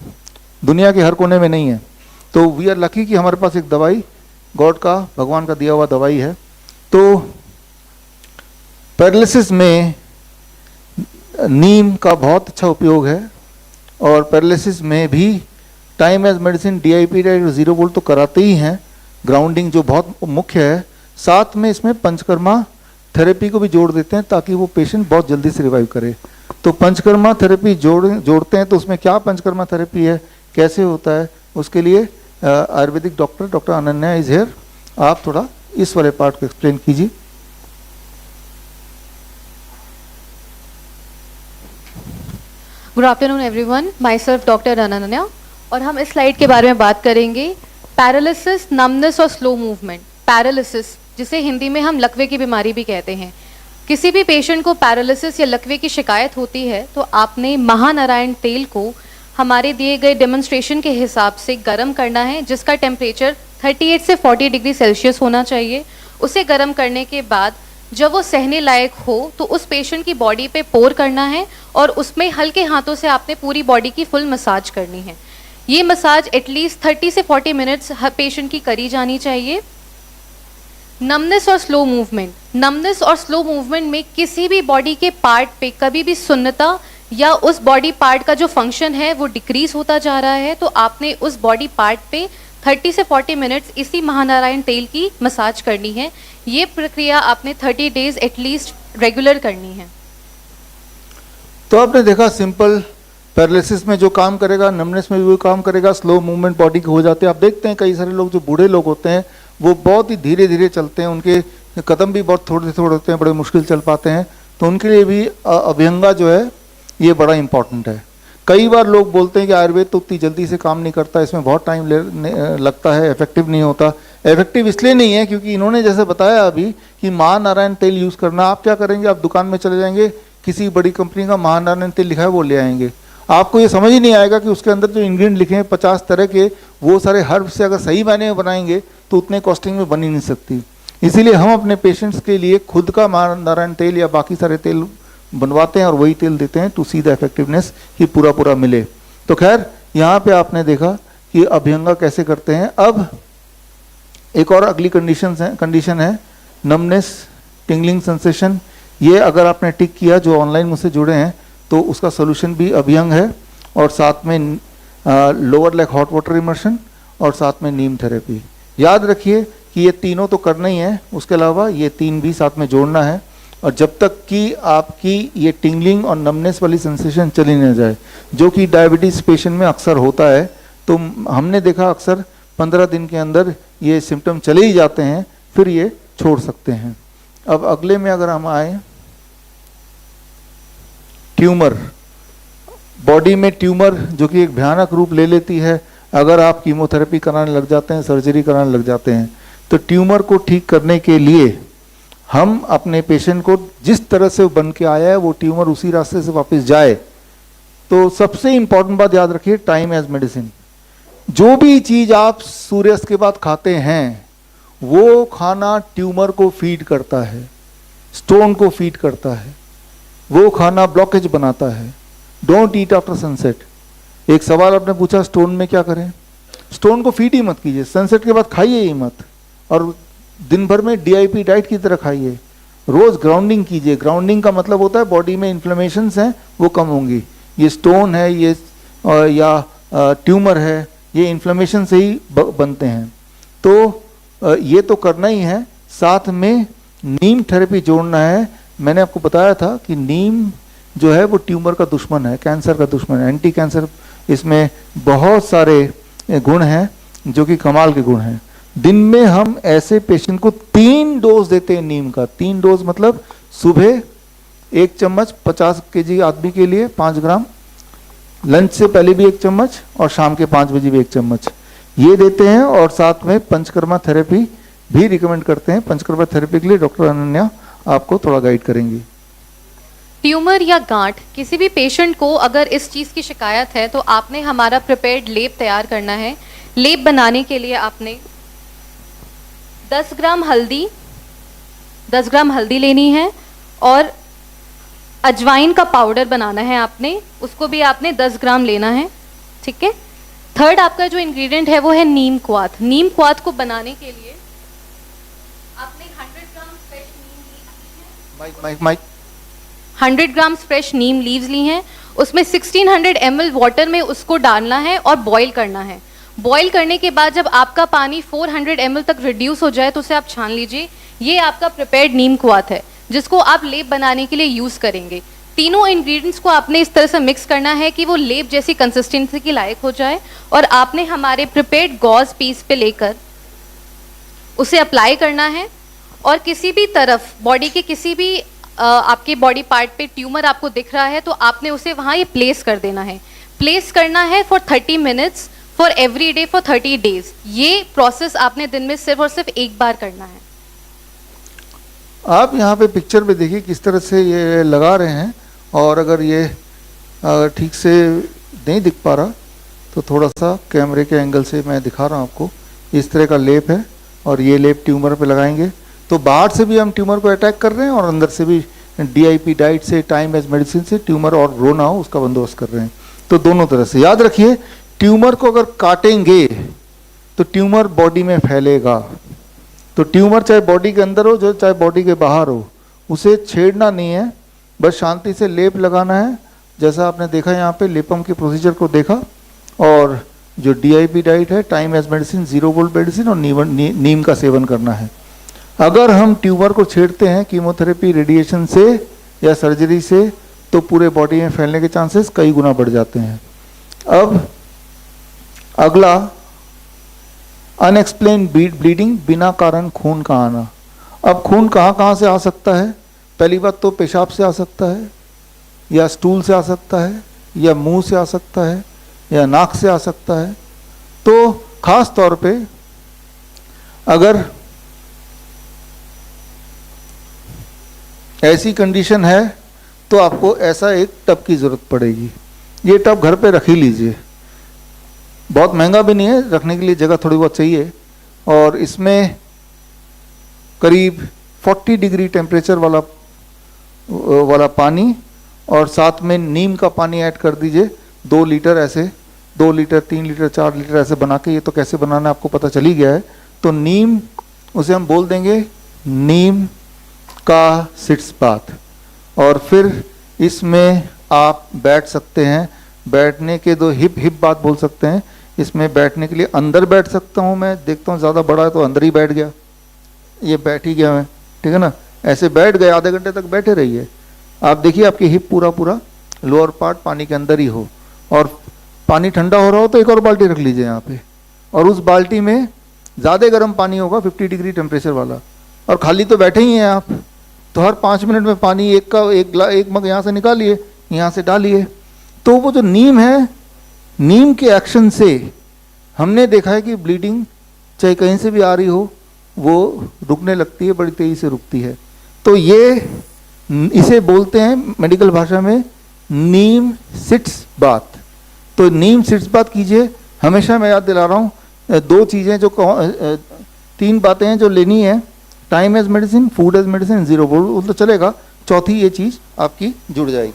दुनिया के हर कोने में नहीं है। तो वी आर लकी कि हमारे पास एक दवाई, गॉड का, भगवान का दिया हुआ दवाई है। तो पैरालिसिस में नीम का बहुत अच्छा उपयोग है। और पैरालिसिस में भी time as medicine, DIP diet, 0 volt तो कराते ही हैं, ग्राउंडिंग जो बहुत मुख्य है। साथ में इसमें पंचकर्मा थेरेपी को भी जोड़ देते हैं ताकि वो पेशेंट बहुत जल्दी से रिवाइव करे। तो पंचकर्मा थेरेपी जोड़ते हैं। तो उसमें क्या पंचकर्मा थेरेपी है, कैसे होता है, उसके लिए Ayurvedic doctor Ananya is here. आप थोड़ा इस वाले पार्ट को एक्सप्लेन कीजिए। Good afternoon everyone, my self doctor Ananya, और हम इस स्लाइड के बारे में बात करेंगे पैरालिसिस, नमनेस और स्लो मूवमेंट। पैरालिसिस, जिसे हिंदी में हम लकवे की बीमारी भी कहते हैं। किसी भी पेशेंट को पैरालिसिस या लकवे की शिकायत होती है तो आपने महानारायण तेल को हमारे दिए गए डेमोन्स्ट्रेशन के हिसाब से गर्म करना है, जिसका टेम्परेचर 38 से 40 डिग्री सेल्सियस होना चाहिए। उसे गर्म करने के बाद जब वो सहने लायक हो तो उस पेशेंट की बॉडी पे पोर करना है और उसमें हल्के हाथों से आपने पूरी बॉडी की फुल मसाज करनी है। ये मसाज एटलीस्ट 30 से 40 मिनट्स हर पेशेंट की करी जानी चाहिए। नमनेस और स्लो मूवमेंट, नमनेस और स्लो मूवमेंट में किसी भी बॉडी के पार्ट पे कभी भी सुन्नता या उस बॉडी पार्ट का जो फंक्शन है वो डिक्रीज होता जा रहा है, तो आपने उस बॉडी पार्ट पे 30 से 40 मिनट्स इसी महानारायण तेल की मसाज करनी है। ये प्रक्रिया आपने 30 डेज एटलीस्ट रेगुलर करनी है। तो आपने देखा सिंपल पैरालिसिस में जो काम करेगा, नमनेस में भी वो काम करेगा, स्लो मूवमेंट बॉडी के हो जाते हैं। आप देखते हैं कई सारे लोग जो बूढ़े लोग होते हैं वो बहुत ही धीरे धीरे चलते हैं, उनके कदम भी बहुत थोड़े थोड़े होते हैं, बड़े मुश्किल चल पाते हैं। तो उनके लिए भी अभ्यंगा जो है ये बड़ा इंपॉर्टेंट है। कई बार लोग बोलते हैं कि आयुर्वेद तो उतनी जल्दी से काम नहीं करता, इसमें बहुत टाइम लगता है, इफेक्टिव नहीं होता। इफेक्टिव इसलिए नहीं है क्योंकि इन्होंने जैसे बताया अभी कि महानारायण तेल यूज़ करना। आप क्या करेंगे, आप दुकान में चले जाएंगे, किसी बड़ी कंपनी का महानारायण तेल लिखा है वो ले आएंगे, आपको ये समझ ही नहीं आएगा कि उसके अंदर जो इंग्रेडिएंट लिखे हैं 50 तरह के, वो सारे हर्ब से अगर सही मायने में बनाएंगे तो उतने कॉस्टिंग में बन ही नहीं सकती। इसीलिए हम अपने पेशेंट्स के लिए खुद का महानारायण तेल या बाकी सारे तेल बनवाते हैं और वही तेल देते हैं टू सी द इफेक्टिवनेस कि पूरा मिले। तो खैर यहाँ पे आपने देखा कि अभ्यंगा कैसे करते हैं। अब एक और अगली कंडीशन है नमनेस, टिंगलिंग सेंसेशन। ये अगर आपने टिक किया, जो ऑनलाइन मुझसे जुड़े हैं, तो उसका सोल्यूशन भी अभ्यंग है और साथ में lower leg hot water immersion और साथ में नीम थेरेपी। याद रखिए कि ये तीनों तो करना ही है, उसके अलावा ये 3 भी साथ में जोड़ना है। और जब तक कि आपकी ये टिंगलिंग और नमनेस वाली सेंसेशन चली न जाए, जो कि डायबिटीज़ पेशेंट में अक्सर होता है, तो हमने देखा अक्सर 15 दिन के अंदर ये सिम्टम चले ही जाते हैं, फिर ये छोड़ सकते हैं। अब अगले में अगर हम आए, ट्यूमर, बॉडी में ट्यूमर जो कि एक भयानक रूप ले लेती है अगर आप कीमोथेरेपी कराने लग जाते हैं, सर्जरी कराने लग जाते हैं। तो ट्यूमर को ठीक करने के लिए हम अपने पेशेंट को जिस तरह से बन के आया है वो ट्यूमर उसी रास्ते से वापस जाए। तो सबसे इंपॉर्टेंट बात याद रखिए, टाइम एज मेडिसिन। जो भी चीज आप सूर्यास्त के बाद खाते हैं वो खाना ट्यूमर को फीड करता है, स्टोन को फीड करता है, वो खाना ब्लॉकेज बनाता है। Don't eat after sunset. एक सवाल आपने पूछा स्टोन में क्या करें, स्टोन को फीड ही मत कीजिए, सनसेट के बाद खाइए ही मत, और दिन भर में DIP डाइट की तरह खाइए। रोज ग्राउंडिंग कीजिए। ग्राउंडिंग का मतलब होता है बॉडी में इन्फ्लेमेशंस हैं वो कम होंगी। ये स्टोन है ये या ट्यूमर है, ये इन्फ्लेमेशन से ही बनते हैं। तो ये तो करना ही है, साथ में नीम थेरेपी जोड़ना है। मैंने आपको बताया था कि नीम जो है वो ट्यूमर का दुश्मन है, कैंसर का दुश्मन है, एंटी कैंसर। इसमें बहुत सारे गुण हैं जो कि कमाल के गुण हैं। दिन में हम ऐसे पेशेंट को 3 डोज देते हैं नीम का। 3 डोज मतलब सुबह 1 चम्मच 50 केजी आदमी के लिए 5 ग्राम, लंच से पहले भी 1 चम्मच और शाम के 5 बजे भी 1 चम्मच ये देते हैं। और साथ में पंचकर्मा थेरेपी भी रिकमेंड करते हैं। पंचकर्मा थेरेपी के लिए डॉक्टर अनन्या आपको थोड़ा गाइड करेंगी। ट्यूमर या गांठ, किसी भी पेशेंट को अगर इस चीज़ की शिकायत है तो आपने हमारा प्रिपेयर्ड लेप तैयार करना है। लेप बनाने के लिए आपने 10 ग्राम हल्दी लेनी है और अजवाइन का पाउडर बनाना है आपने, उसको भी आपने 10 ग्राम लेना है, ठीक है। थर्ड आपका जो इंग्रेडिएंट है वो है नीम क्वाथ। नीम क्वाथ को बनाने के लिए आपने 100 ग्राम फ्रेश नीम लीव्स 100 ग्राम फ्रेश नीम लीव्स ली हैं। उसमें 1600 ml वाटर में उसको डालना है और बॉईल करना है। बॉईल करने के बाद जब आपका पानी 400 ml तक रिड्यूस हो जाए तो उसे आप छान लीजिए। ये आपका प्रिपेयर्ड नीम क्वाथ है जिसको आप लेप बनाने के लिए यूज़ करेंगे। तीनों इंग्रेडिएंट्स को आपने इस तरह से मिक्स करना है कि वो लेप जैसी कंसिस्टेंसी के लायक हो जाए और आपने हमारे प्रिपेयर्ड गॉज पीस पे लेकर उसे अप्लाई करना है। और किसी भी तरफ बॉडी के किसी भी आपके बॉडी पार्ट पे ट्यूमर आपको दिख रहा है तो आपने उसे वहाँ ये प्लेस कर देना है। प्लेस करना है for 30 minutes for every day for 30 days. ये प्रोसेस आपने दिन में सिर्फ और सिर्फ एक बार करना है। आप यहाँ पे पिक्चर में देखिए किस तरह से ये लगा रहे हैं। और अगर ये ठीक से नहीं दिख पा रहा तो थोड़ा सा कैमरे के एंगल से मैं दिखा रहा हूँ आपको। इस तरह का लेप है और ये लेप ट्यूमर पे लगाएंगे तो बाहर से भी हम ट्यूमर को अटैक कर रहे हैं और अंदर से भी DIP डाइट से, टाइम एज मेडिसिन से ट्यूमर और रो ना हो उसका बंदोबस्त कर रहे हैं। तो दोनों तरह से याद रखिए, ट्यूमर को अगर काटेंगे तो ट्यूमर बॉडी में फैलेगा। तो ट्यूमर चाहे बॉडी के अंदर हो चाहे बॉडी के बाहर हो, उसे छेड़ना नहीं है, बस शांति से लेप लगाना है। जैसा आपने देखा यहाँ पे लेपम के प्रोसीजर को देखा। और जो DIP डाइट है, time as medicine, 0 volt medicine और नीम का सेवन करना है। अगर हम ट्यूमर को छेड़ते हैं कीमोथेरेपी, रेडिएशन से या सर्जरी से तो पूरे बॉडी में फैलने के चांसेस कई गुना बढ़ जाते हैं। अब अगला, अनएक्सप्लेन ब्लीडिंग, बिना कारण खून का आना। अब खून कहाँ से आ सकता है? पहली बात तो पेशाब से आ सकता है या स्टूल से आ सकता है या मुंह से आ सकता है या नाक से आ सकता है। तो खास तौर पे अगर ऐसी कंडीशन है तो आपको ऐसा एक टब की ज़रूरत पड़ेगी। ये टब घर पे रख ही लीजिए, बहुत महंगा भी नहीं है, रखने के लिए जगह थोड़ी बहुत चाहिए। और इसमें करीब 40 डिग्री टेम्परेचर वाला पानी और साथ में नीम का पानी ऐड कर दीजिए। 2 लीटर ऐसे, 2 लीटर 3 लीटर 4 लीटर ऐसे बना के, ये तो कैसे बनाना है आपको पता चल ही गया है। तो नीम, उसे हम बोल देंगे नीम का सिट्स बाथ। और फिर इसमें आप बैठ सकते हैं। बैठने के 2 हिप बात बोल सकते हैं। इसमें बैठने के लिए अंदर बैठ सकता हूँ, मैं देखता हूँ ज़्यादा बड़ा है तो अंदर ही बैठ गया, ये बैठ ही गया मैं, ठीक है ना। ऐसे बैठ गए, आधे घंटे तक बैठे रहिए। आप देखिए आपकी हिप पूरा लोअर पार्ट पानी के अंदर ही हो। और पानी ठंडा हो रहा हो तो एक और बाल्टी रख लीजिए यहाँ पे, और उस बाल्टी में ज़्यादा गर्म पानी होगा 50 डिग्री टेम्परेचर वाला। और खाली तो बैठे ही हैं आप, तो हर 5 मिनट में पानी एक मग यहाँ से निकालिए, यहाँ से डालिए। तो वो जो नीम है, नीम के एक्शन से हमने देखा है कि ब्लीडिंग चाहे कहीं से भी आ रही हो वो रुकने लगती है, बड़ी तेज़ी से रुकती है। तो इसे बोलते हैं मेडिकल भाषा में नीम सिट्स बाथ। तो नीम सिट्स बाथ कीजिए। हमेशा मैं याद दिला रहा हूँ, 2 चीज़ें जो 3 बातें हैं जो लेनी है, time as medicine, food as medicine, 0 volt तो चलेगा, चौथी ये चीज़ आपकी जुड़ जाएगी।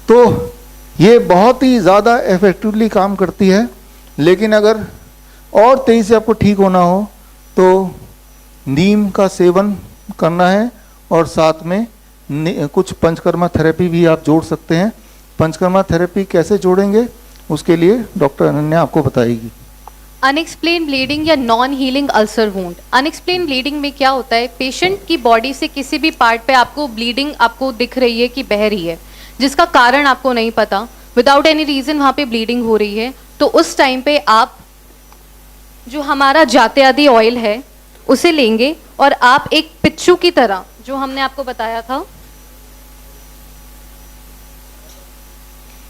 तो ये बहुत ही ज़्यादा इफेक्टिवली काम करती है। लेकिन अगर और तेज़ी से आपको ठीक होना हो तो नीम का सेवन करना है और साथ में कुछ पंचकर्मा थेरेपी भी आप जोड़ सकते हैं। पंचकर्मा थेरेपी कैसे जोड़ेंगे उसके लिए डॉक्टर अनन्या आपको बताएगी। अनएक्सप्लेन ब्लीडिंग या non healing ulcer wound. Unexplained bleeding में क्या होता है, पेशेंट की बॉडी से किसी भी पार्ट पे आपको ब्लीडिंग आपको दिख रही है कि बह रही है, जिसका कारण आपको नहीं पता, विदाउट एनी रीजन वहाँ पे ब्लीडिंग हो रही है, तो उस टाइम पे आप जो हमारा जात्यादि ऑयल है उसे लेंगे और आप एक पिच्चू की तरह, जो हमने आपको बताया था,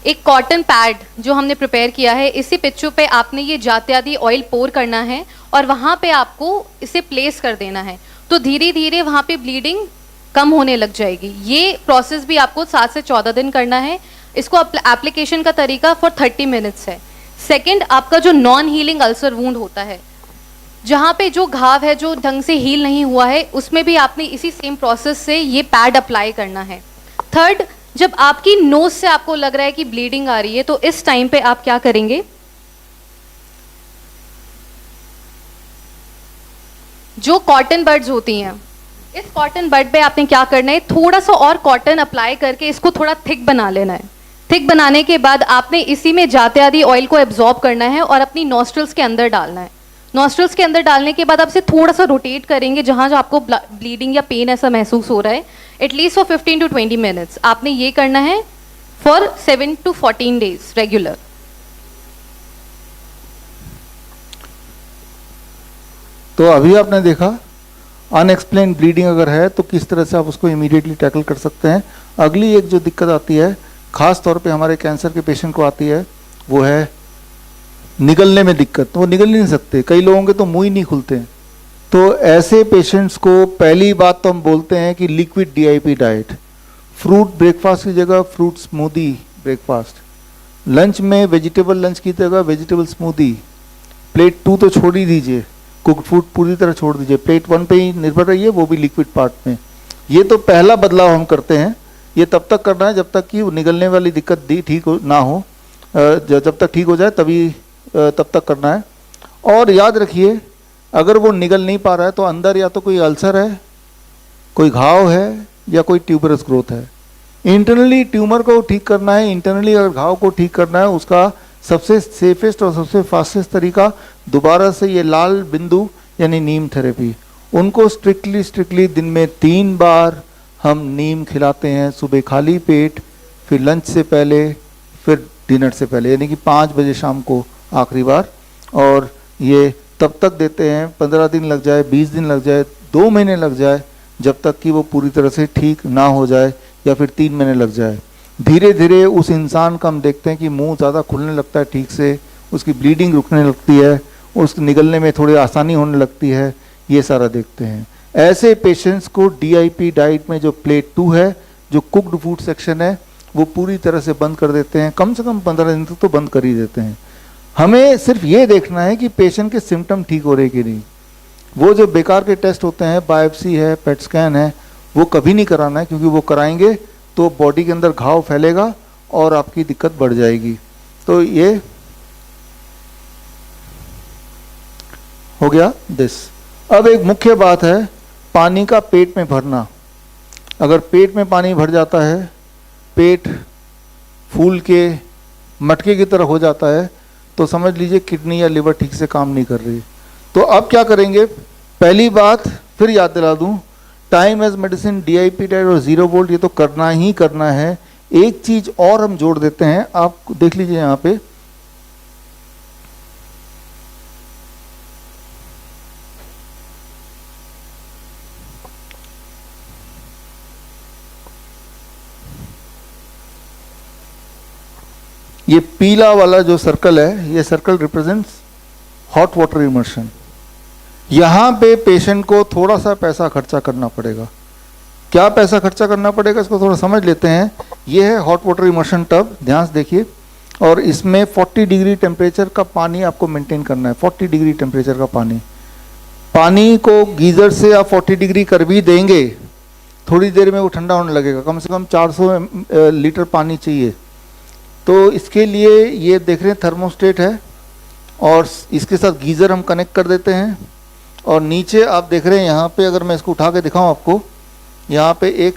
एक कॉटन पैड जो हमने प्रिपेयर किया है, इसी पिच्चू पे आपने ये जात्यादि ऑयल पोर करना है और वहाँ पे आपको इसे प्लेस कर देना है, तो धीरे धीरे वहाँ पे ब्लीडिंग कम होने लग जाएगी। ये प्रोसेस भी आपको 7 से 14 दिन करना है। इसको एप्लीकेशन का तरीका फॉर 30 मिनट्स है। सेकंड, आपका जो नॉन हीलिंग अल्सर वुंड होता है, जहाँ पे जो घाव है जो ढंग से हील नहीं हुआ है, उसमें भी आपने इसी सेम प्रोसेस से ये पैड अप्लाई करना है। थर्ड, जब आपकी नोज से आपको लग रहा है कि ब्लीडिंग आ रही है, तो इस टाइम पे आप क्या करेंगे, जो कॉटन बड्स होती हैं, इस कॉटन बड पे आपने क्या करना है, थोड़ा सा और कॉटन अप्लाई करके इसको थोड़ा थिक बना लेना है। थिक बनाने के बाद आपने इसी में जात्यादि ऑयल को एब्जॉर्ब करना है और अपनी नॉस्ट्रल्स के अंदर डालना है। नॉस्ट्रल्स के अंदर डालने के बाद आप इसे थोड़ा सा रोटेट करेंगे, जहाँ आपको ब्लीडिंग या पेन ऐसा महसूस हो रहा है, एटलीस्ट फॉर 15 to 20 मिनट्स। आपने ये करना है फॉर 7 to 14 डेज रेगुलर। तो अभी आपने देखा अनएक्सप्लेन ब्लीडिंग अगर है तो किस तरह से आप उसको इमीडिएटली टैकल कर सकते हैं। अगली एक जो दिक्कत आती है, खास तौर पे हमारे कैंसर के पेशेंट को आती है, वो है निगलने में दिक्कत। वो निगल नहीं सकते, कई लोगों के तो मुंह ही नहीं खुलते हैं। तो ऐसे पेशेंट्स को पहली बात तो हम बोलते हैं कि liquid DIP diet, fruit breakfast की जगह फ्रूट स्मूदी ब्रेकफास्ट, लंच में वेजिटेबल लंच की जगह वेजिटेबल स्मूदी, प्लेट 2 तो छोड़ ही दीजिए, कुक्ड फूड पूरी तरह छोड़ दीजिए, प्लेट 1 पे ही निर्भर रहिए, वो भी लिक्विड पार्ट में। ये तो पहला बदलाव हम करते हैं। ये तब तक करना है जब तक कि निगलने वाली दिक्कत ठीक ना हो, जब तक ठीक हो जाए तभी तब तक करना है। और याद रखिए, अगर वो निगल नहीं पा रहा है तो अंदर या तो कोई अल्सर है, कोई घाव है, या कोई ट्यूबरस ग्रोथ है। इंटरनली ट्यूमर को ठीक करना है, इंटरनली अगर घाव को ठीक करना है, उसका सबसे सेफेस्ट और सबसे फास्टेस्ट तरीका दोबारा से ये लाल बिंदु यानी नीम थेरेपी, उनको स्ट्रिक्टली दिन में 3 बार हम नीम खिलाते हैं, सुबह खाली पेट, फिर लंच से पहले, फिर डिनर से पहले, यानी कि 5 बजे शाम को आखिरी बार। और ये तब तक देते हैं 15 दिन लग जाए, 20 दिन लग जाए, 2 महीने लग जाए, जब तक कि वो पूरी तरह से ठीक ना हो जाए, या फिर 3 महीने लग जाए। धीरे धीरे उस इंसान का हम देखते हैं कि मुंह ज़्यादा खुलने लगता है ठीक से, उसकी ब्लीडिंग रुकने लगती है, उसके निगलने में थोड़ी आसानी होने लगती है, ये सारा देखते हैं। ऐसे पेशेंट्स को डीआईपी डाइट में जो प्लेट 2 है, जो कुक्ड फूड सेक्शन है, वो पूरी तरह से बंद कर देते हैं। कम से कम 15 दिन तक तो बंद कर ही देते हैं। हमें सिर्फ ये देखना है कि पेशेंट के सिम्टम ठीक हो रहे कि नहीं। वो जो बेकार के टेस्ट होते हैं, बायोप्सी है, पेट स्कैन है, वो कभी नहीं कराना है, क्योंकि वो कराएंगे तो बॉडी के अंदर घाव फैलेगा और आपकी दिक्कत बढ़ जाएगी। तो ये हो गया दिस। अब एक मुख्य बात है पानी का पेट में भरना। अगर पेट में पानी भर जाता है, पेट फूल के मटके की तरह हो जाता है, तो समझ लीजिए किडनी या लिवर ठीक से काम नहीं कर रही। तो अब क्या करेंगे, पहली बात फिर याद दिला दूं, time as medicine, DIP diet और 0 वोल्ट, ये तो करना ही करना है। एक चीज और हम जोड़ देते हैं, आप देख लीजिए यहाँ पे, ये पीला वाला जो सर्कल है, ये circle represents hot water immersion. यहाँ पे पेशेंट को थोड़ा सा पैसा खर्चा करना पड़ेगा। क्या पैसा खर्चा करना पड़ेगा, इसको थोड़ा समझ लेते हैं। ये है हॉट वाटर इमर्शन टब, ध्यान से देखिए, और इसमें 40 डिग्री टेम्परेचर का पानी आपको मेंटेन करना है। 40 डिग्री टेम्परेचर का पानी को गीजर से आप 40 डिग्री कर भी देंगे, थोड़ी देर में वो ठंडा होने लगेगा। कम से कम 400 लीटर पानी चाहिए। तो इसके लिए ये देख रहे हैं थर्मोस्टेट है, और इसके साथ गीज़र हम कनेक्ट कर देते हैं, और नीचे आप देख रहे हैं यहाँ पे, अगर मैं इसको उठा के दिखाऊं आपको, यहाँ पे एक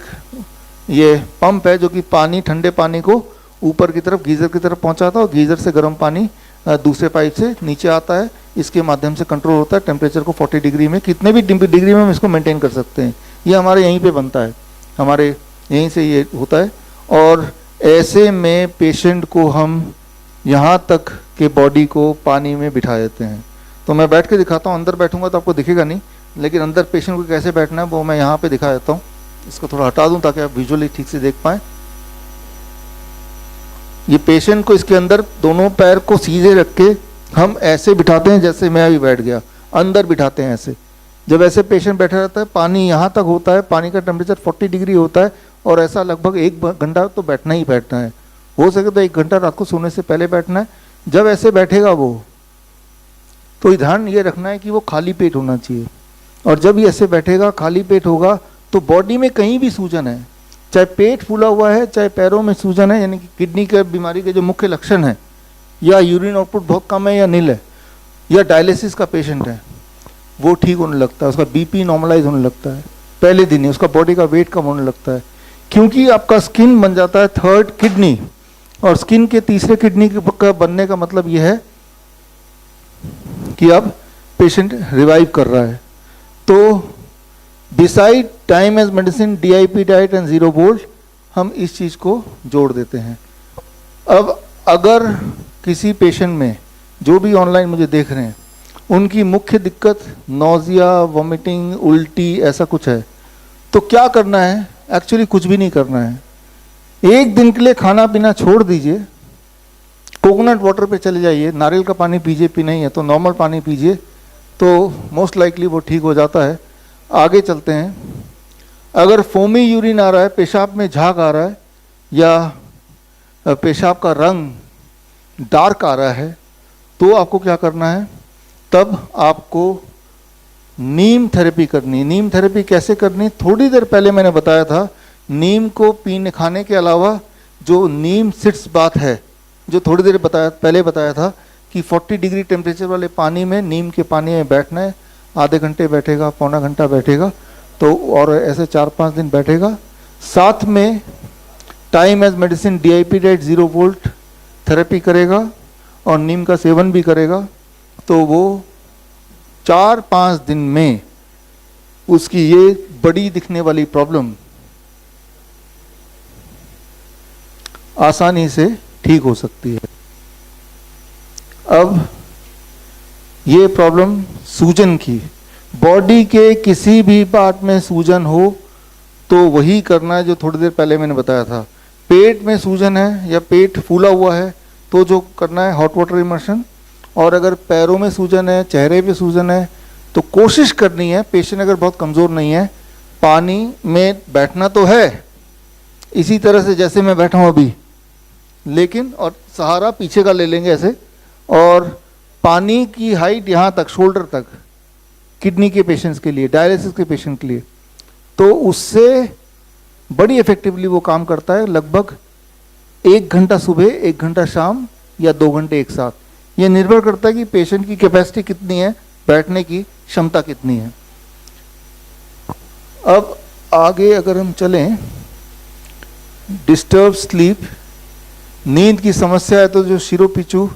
ये पंप है जो कि पानी, ठंडे पानी को ऊपर की तरफ गीज़र की तरफ पहुँचाता है और गीज़र से गर्म पानी दूसरे पाइप से नीचे आता है। इसके माध्यम से कंट्रोल होता है टेम्परेचर को 40 डिग्री में, कितने भी डिग्री में हम इसको मेंटेन कर सकते हैं। ये हमारे यहीं पे बनता है, हमारे यहीं से ये होता है। और ऐसे में पेशेंट को हम यहाँ तक के बॉडी को पानी में बिठा देते हैं। तो मैं बैठ के दिखाता हूँ, अंदर बैठूंगा तो आपको दिखेगा नहीं, लेकिन अंदर पेशेंट को कैसे बैठना है वो मैं यहाँ पे दिखा देता हूँ। इसको थोड़ा हटा दूँ ताकि आप विजुअली ठीक से देख पाएँ। ये पेशेंट को इसके अंदर दोनों पैर को सीधे रख के हम ऐसे बिठाते हैं जैसे मैं अभी बैठ गया, अंदर बिठाते हैं ऐसे। जब ऐसे पेशेंट बैठा रहता है, पानी यहाँ तक होता है, पानी का टेम्परेचर 40 डिग्री होता है और ऐसा लगभग 1 घंटा तो बैठना ही बैठना है। हो सके तो 1 घंटा रात को सोने से पहले बैठना है। जब ऐसे बैठेगा वो, तो ध्यान ये रखना है कि वो खाली पेट होना चाहिए। और जब ये ऐसे बैठेगा, खाली पेट होगा, तो बॉडी में कहीं भी सूजन है, चाहे पेट फूला हुआ है, चाहे पैरों में सूजन है, यानी कि किडनी के बीमारी के जो मुख्य लक्षण है, या यूरिन आउटपुट बहुत कम है या नील है, या डायलिसिस का पेशेंट है, वो ठीक होने लगता है। उसका बीपी नॉर्मलाइज होने लगता है पहले दिन ही, उसका बॉडी का वेट कम होने लगता है, क्योंकि आपका स्किन बन जाता है 3rd किडनी। और स्किन के तीसरे किडनी का बनने का मतलब यह है कि अब पेशेंट रिवाइव कर रहा है। तो beside time as medicine, DIP diet and 0 volt, हम इस चीज़ को जोड़ देते हैं। अब अगर किसी पेशेंट में, जो भी ऑनलाइन मुझे देख रहे हैं, उनकी मुख्य दिक्कत नौजिया, वॉमिटिंग, उल्टी, ऐसा कुछ है, तो क्या करना है? एक्चुअली कुछ भी नहीं करना है। 1 दिन के लिए खाना पीना छोड़ दीजिए, कोकोनट वाटर पे चले जाइए, नारियल का पानी पीजिए, पी नहीं है तो नॉर्मल पानी पीजिए, तो मोस्ट लाइकली वो ठीक हो जाता है। आगे चलते हैं। अगर फोमी यूरिन आ रहा है, पेशाब में झाग आ रहा है, या पेशाब का रंग डार्क आ रहा है, तो आपको क्या करना है? तब आपको नीम थेरेपी करनी है। नीम थेरेपी कैसे करनी? थोड़ी देर पहले मैंने बताया था, नीम को पीने खाने के अलावा जो नीम सिट्स बात है, जो थोड़ी देर पहले बताया था कि 40 डिग्री टेम्परेचर वाले पानी में, नीम के पानी में बैठना है। आधे घंटे बैठेगा, पौना घंटा बैठेगा, तो और ऐसे 4-5 दिन बैठेगा। साथ में time as medicine, DIP diet, 0 volt therapy करेगा और नीम का सेवन भी करेगा, तो वो 4-5 दिन में उसकी ये बड़ी दिखने वाली प्रॉब्लम आसानी से ठीक हो सकती है। अब ये प्रॉब्लम सूजन की, बॉडी के किसी भी पार्ट में सूजन हो तो वही करना है जो थोड़ी देर पहले मैंने बताया था। पेट में सूजन है या पेट फूला हुआ है तो जो करना है हॉट वाटर इमर्शन। और अगर पैरों में सूजन है, चेहरे पे सूजन है, तो कोशिश करनी है, पेशेंट अगर बहुत कमज़ोर नहीं है, पानी में बैठना तो है इसी तरह से जैसे मैं बैठा हूँ अभी, लेकिन और सहारा पीछे का ले लेंगे ऐसे, और पानी की हाइट यहाँ तक, शोल्डर तक, किडनी के पेशेंट्स के लिए, डायलिसिस के पेशेंट के लिए, तो उससे बड़ी इफेक्टिवली वो काम करता है। लगभग 1 घंटा सुबह, 1 घंटा शाम, या 2 घंटे एक साथ। ये निर्भर करता है कि पेशेंट की कैपेसिटी कितनी है, बैठने की क्षमता कितनी है। अब आगे अगर हम चलें, डिस्टर्ब स्लीप, नींद की समस्या है तो जो शिरोपिचू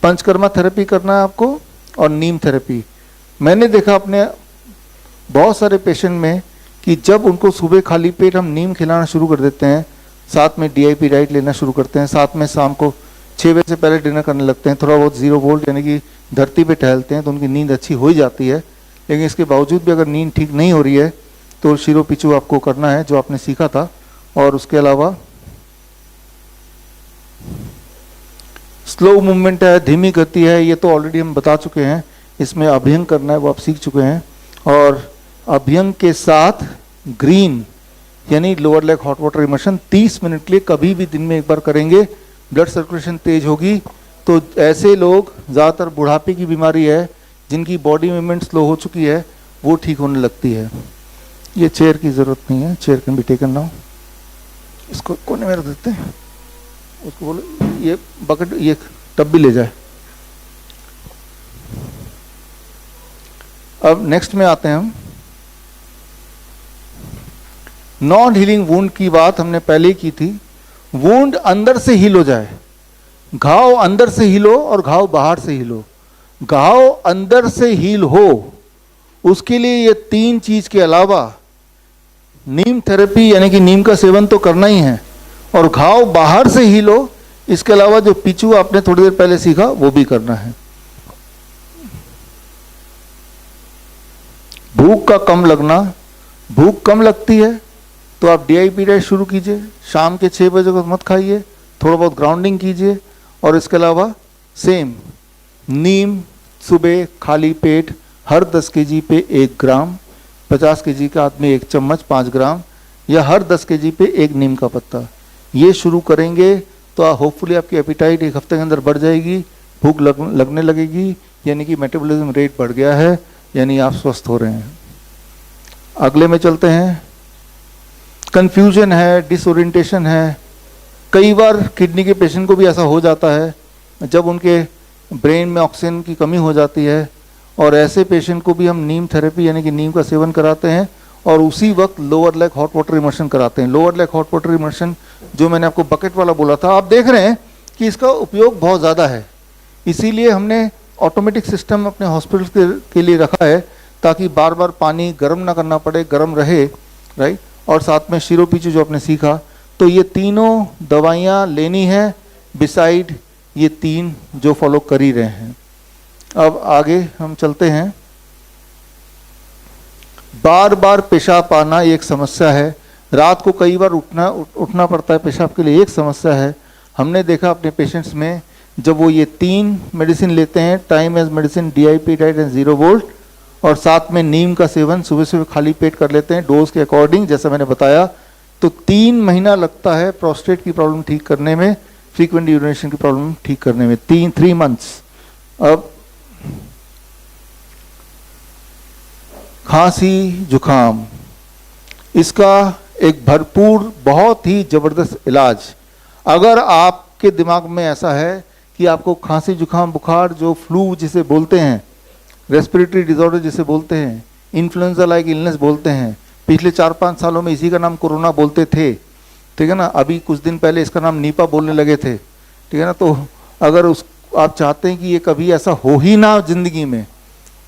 पंचकर्मा थेरेपी करना है आपको, और नीम थेरेपी। मैंने देखा अपने बहुत सारे पेशेंट में कि जब उनको सुबह खाली पेट हम नीम खिलाना शुरू कर देते हैं, साथ में DIP डाइट लेना शुरू करते हैं, साथ में शाम को 6 बजे से पहले डिनर करने लगते हैं, थोड़ा बहुत 0 वोल्ट यानी कि धरती पे टहलते हैं, तो उनकी नींद अच्छी हो ही जाती है। लेकिन इसके बावजूद भी अगर नींद ठीक नहीं हो रही है तो शिरोपिचू आपको करना है जो आपने सीखा था। और उसके अलावा स्लो मूवमेंट है, धीमी गति है, ये तो ऑलरेडी हम बता चुके हैं। इसमें अभ्यंग करना है, वो आप सीख चुके हैं। और अभ्यंग के साथ ग्रीन यानी lower leg hot water immersion 30 minute के लिए कभी भी दिन में एक बार करेंगे, ब्लड सर्कुलेशन तेज होगी। तो ऐसे लोग, ज़्यादातर बुढ़ापे की बीमारी है, जिनकी बॉडी मूवमेंट स्लो हो चुकी है, वो ठीक होने लगती है। ये चेयर की ज़रूरत नहीं है, chair can be taken now. इसको कोने में रख देते हैं, उसको बोलो ये बकेट, ये टब भी ले जाए। अब नेक्स्ट में आते हैं हम। नॉन हीलिंग वुंड की बात हमने पहले ही की थी। वुंड अंदर से हील हो जाए, घाव अंदर से हील हो और घाव बाहर से हील हो। घाव अंदर से हील हो उसके लिए ये तीन चीज के अलावा नीम थेरेपी यानी कि नीम का सेवन तो करना ही है, और घाव बाहर से हील हो इसके अलावा जो पिचू आपने थोड़ी देर पहले सीखा वो भी करना है। भूख का कम लगना, भूख कम लगती है तो आप DIP डाइट शुरू कीजिए, शाम के 6 बजे को मत खाइए, थोड़ा बहुत ग्राउंडिंग कीजिए। और इसके अलावा सेम नीम सुबह खाली पेट हर 10 kg पे 1 ग्राम, 50 kg का आदमी 1 चम्मच 5 ग्राम, या हर 10 kg पे 1 नीम का पत्ता, ये शुरू करेंगे तो होपफुली आपकी एपिटाइट 1 हफ्ते के अंदर बढ़ जाएगी, भूख लगने लगेगी, यानी कि मेटाबॉलिज्म रेट बढ़ गया है, यानी आप स्वस्थ हो रहे हैं। अगले में चलते हैं। कंफ्यूजन है, डिसओरिएंटेशन है। कई बार किडनी के पेशेंट को भी ऐसा हो जाता है जब उनके ब्रेन में ऑक्सीजन की कमी हो जाती है, और ऐसे पेशेंट को भी हम नीम थेरेपी यानी कि नीम का सेवन कराते हैं, और उसी वक्त lower leg hot water immersion कराते हैं। Lower leg hot water immersion जो मैंने आपको बकेट वाला बोला था, आप देख रहे हैं कि इसका उपयोग बहुत ज़्यादा है, इसीलिए हमने ऑटोमेटिक सिस्टम अपने हॉस्पिटल के लिए रखा है ताकि बार बार पानी गर्म ना करना पड़े, गर्म रहे, राइट। और साथ में शिरोपीचू जो आपने सीखा, तो ये तीनों दवाइयाँ लेनी है बिसाइड ये 3 जो फॉलो कर ही रहे हैं। अब आगे हम चलते हैं। बार बार पेशाब आना एक समस्या है, रात को कई बार उठना पड़ता है पेशाब के लिए, एक समस्या है। हमने देखा अपने पेशेंट्स में जब वो ये 3 मेडिसिन लेते हैं, time as medicine, DIP diet and 0 volt, और साथ में नीम का सेवन सुबह सुबह खाली पेट कर लेते हैं डोज के अकॉर्डिंग, जैसा मैंने बताया, तो 3 महीना लगता है प्रोस्टेट की प्रॉब्लम ठीक करने में, फ्रीक्वेंट यूरिनेशन की प्रॉब्लम ठीक करने में, 3 मंथ्स। अब खांसी जुखाम, इसका एक भरपूर बहुत ही ज़बरदस्त इलाज। अगर आपके दिमाग में ऐसा है कि आपको खांसी जुखाम बुखार जो फ्लू जिसे बोलते हैं, रेस्पिरेटरी डिसऑर्डर जिसे बोलते हैं, इन्फ्लुएंजा लाइक इलनेस बोलते हैं, पिछले 4-5 सालों में इसी का नाम कोरोना बोलते थे, ठीक है ना, अभी कुछ दिन पहले इसका नाम नीपा बोलने लगे थे, ठीक है ना। तो अगर आप चाहते हैं कि ये कभी ऐसा हो ही ना जिंदगी में,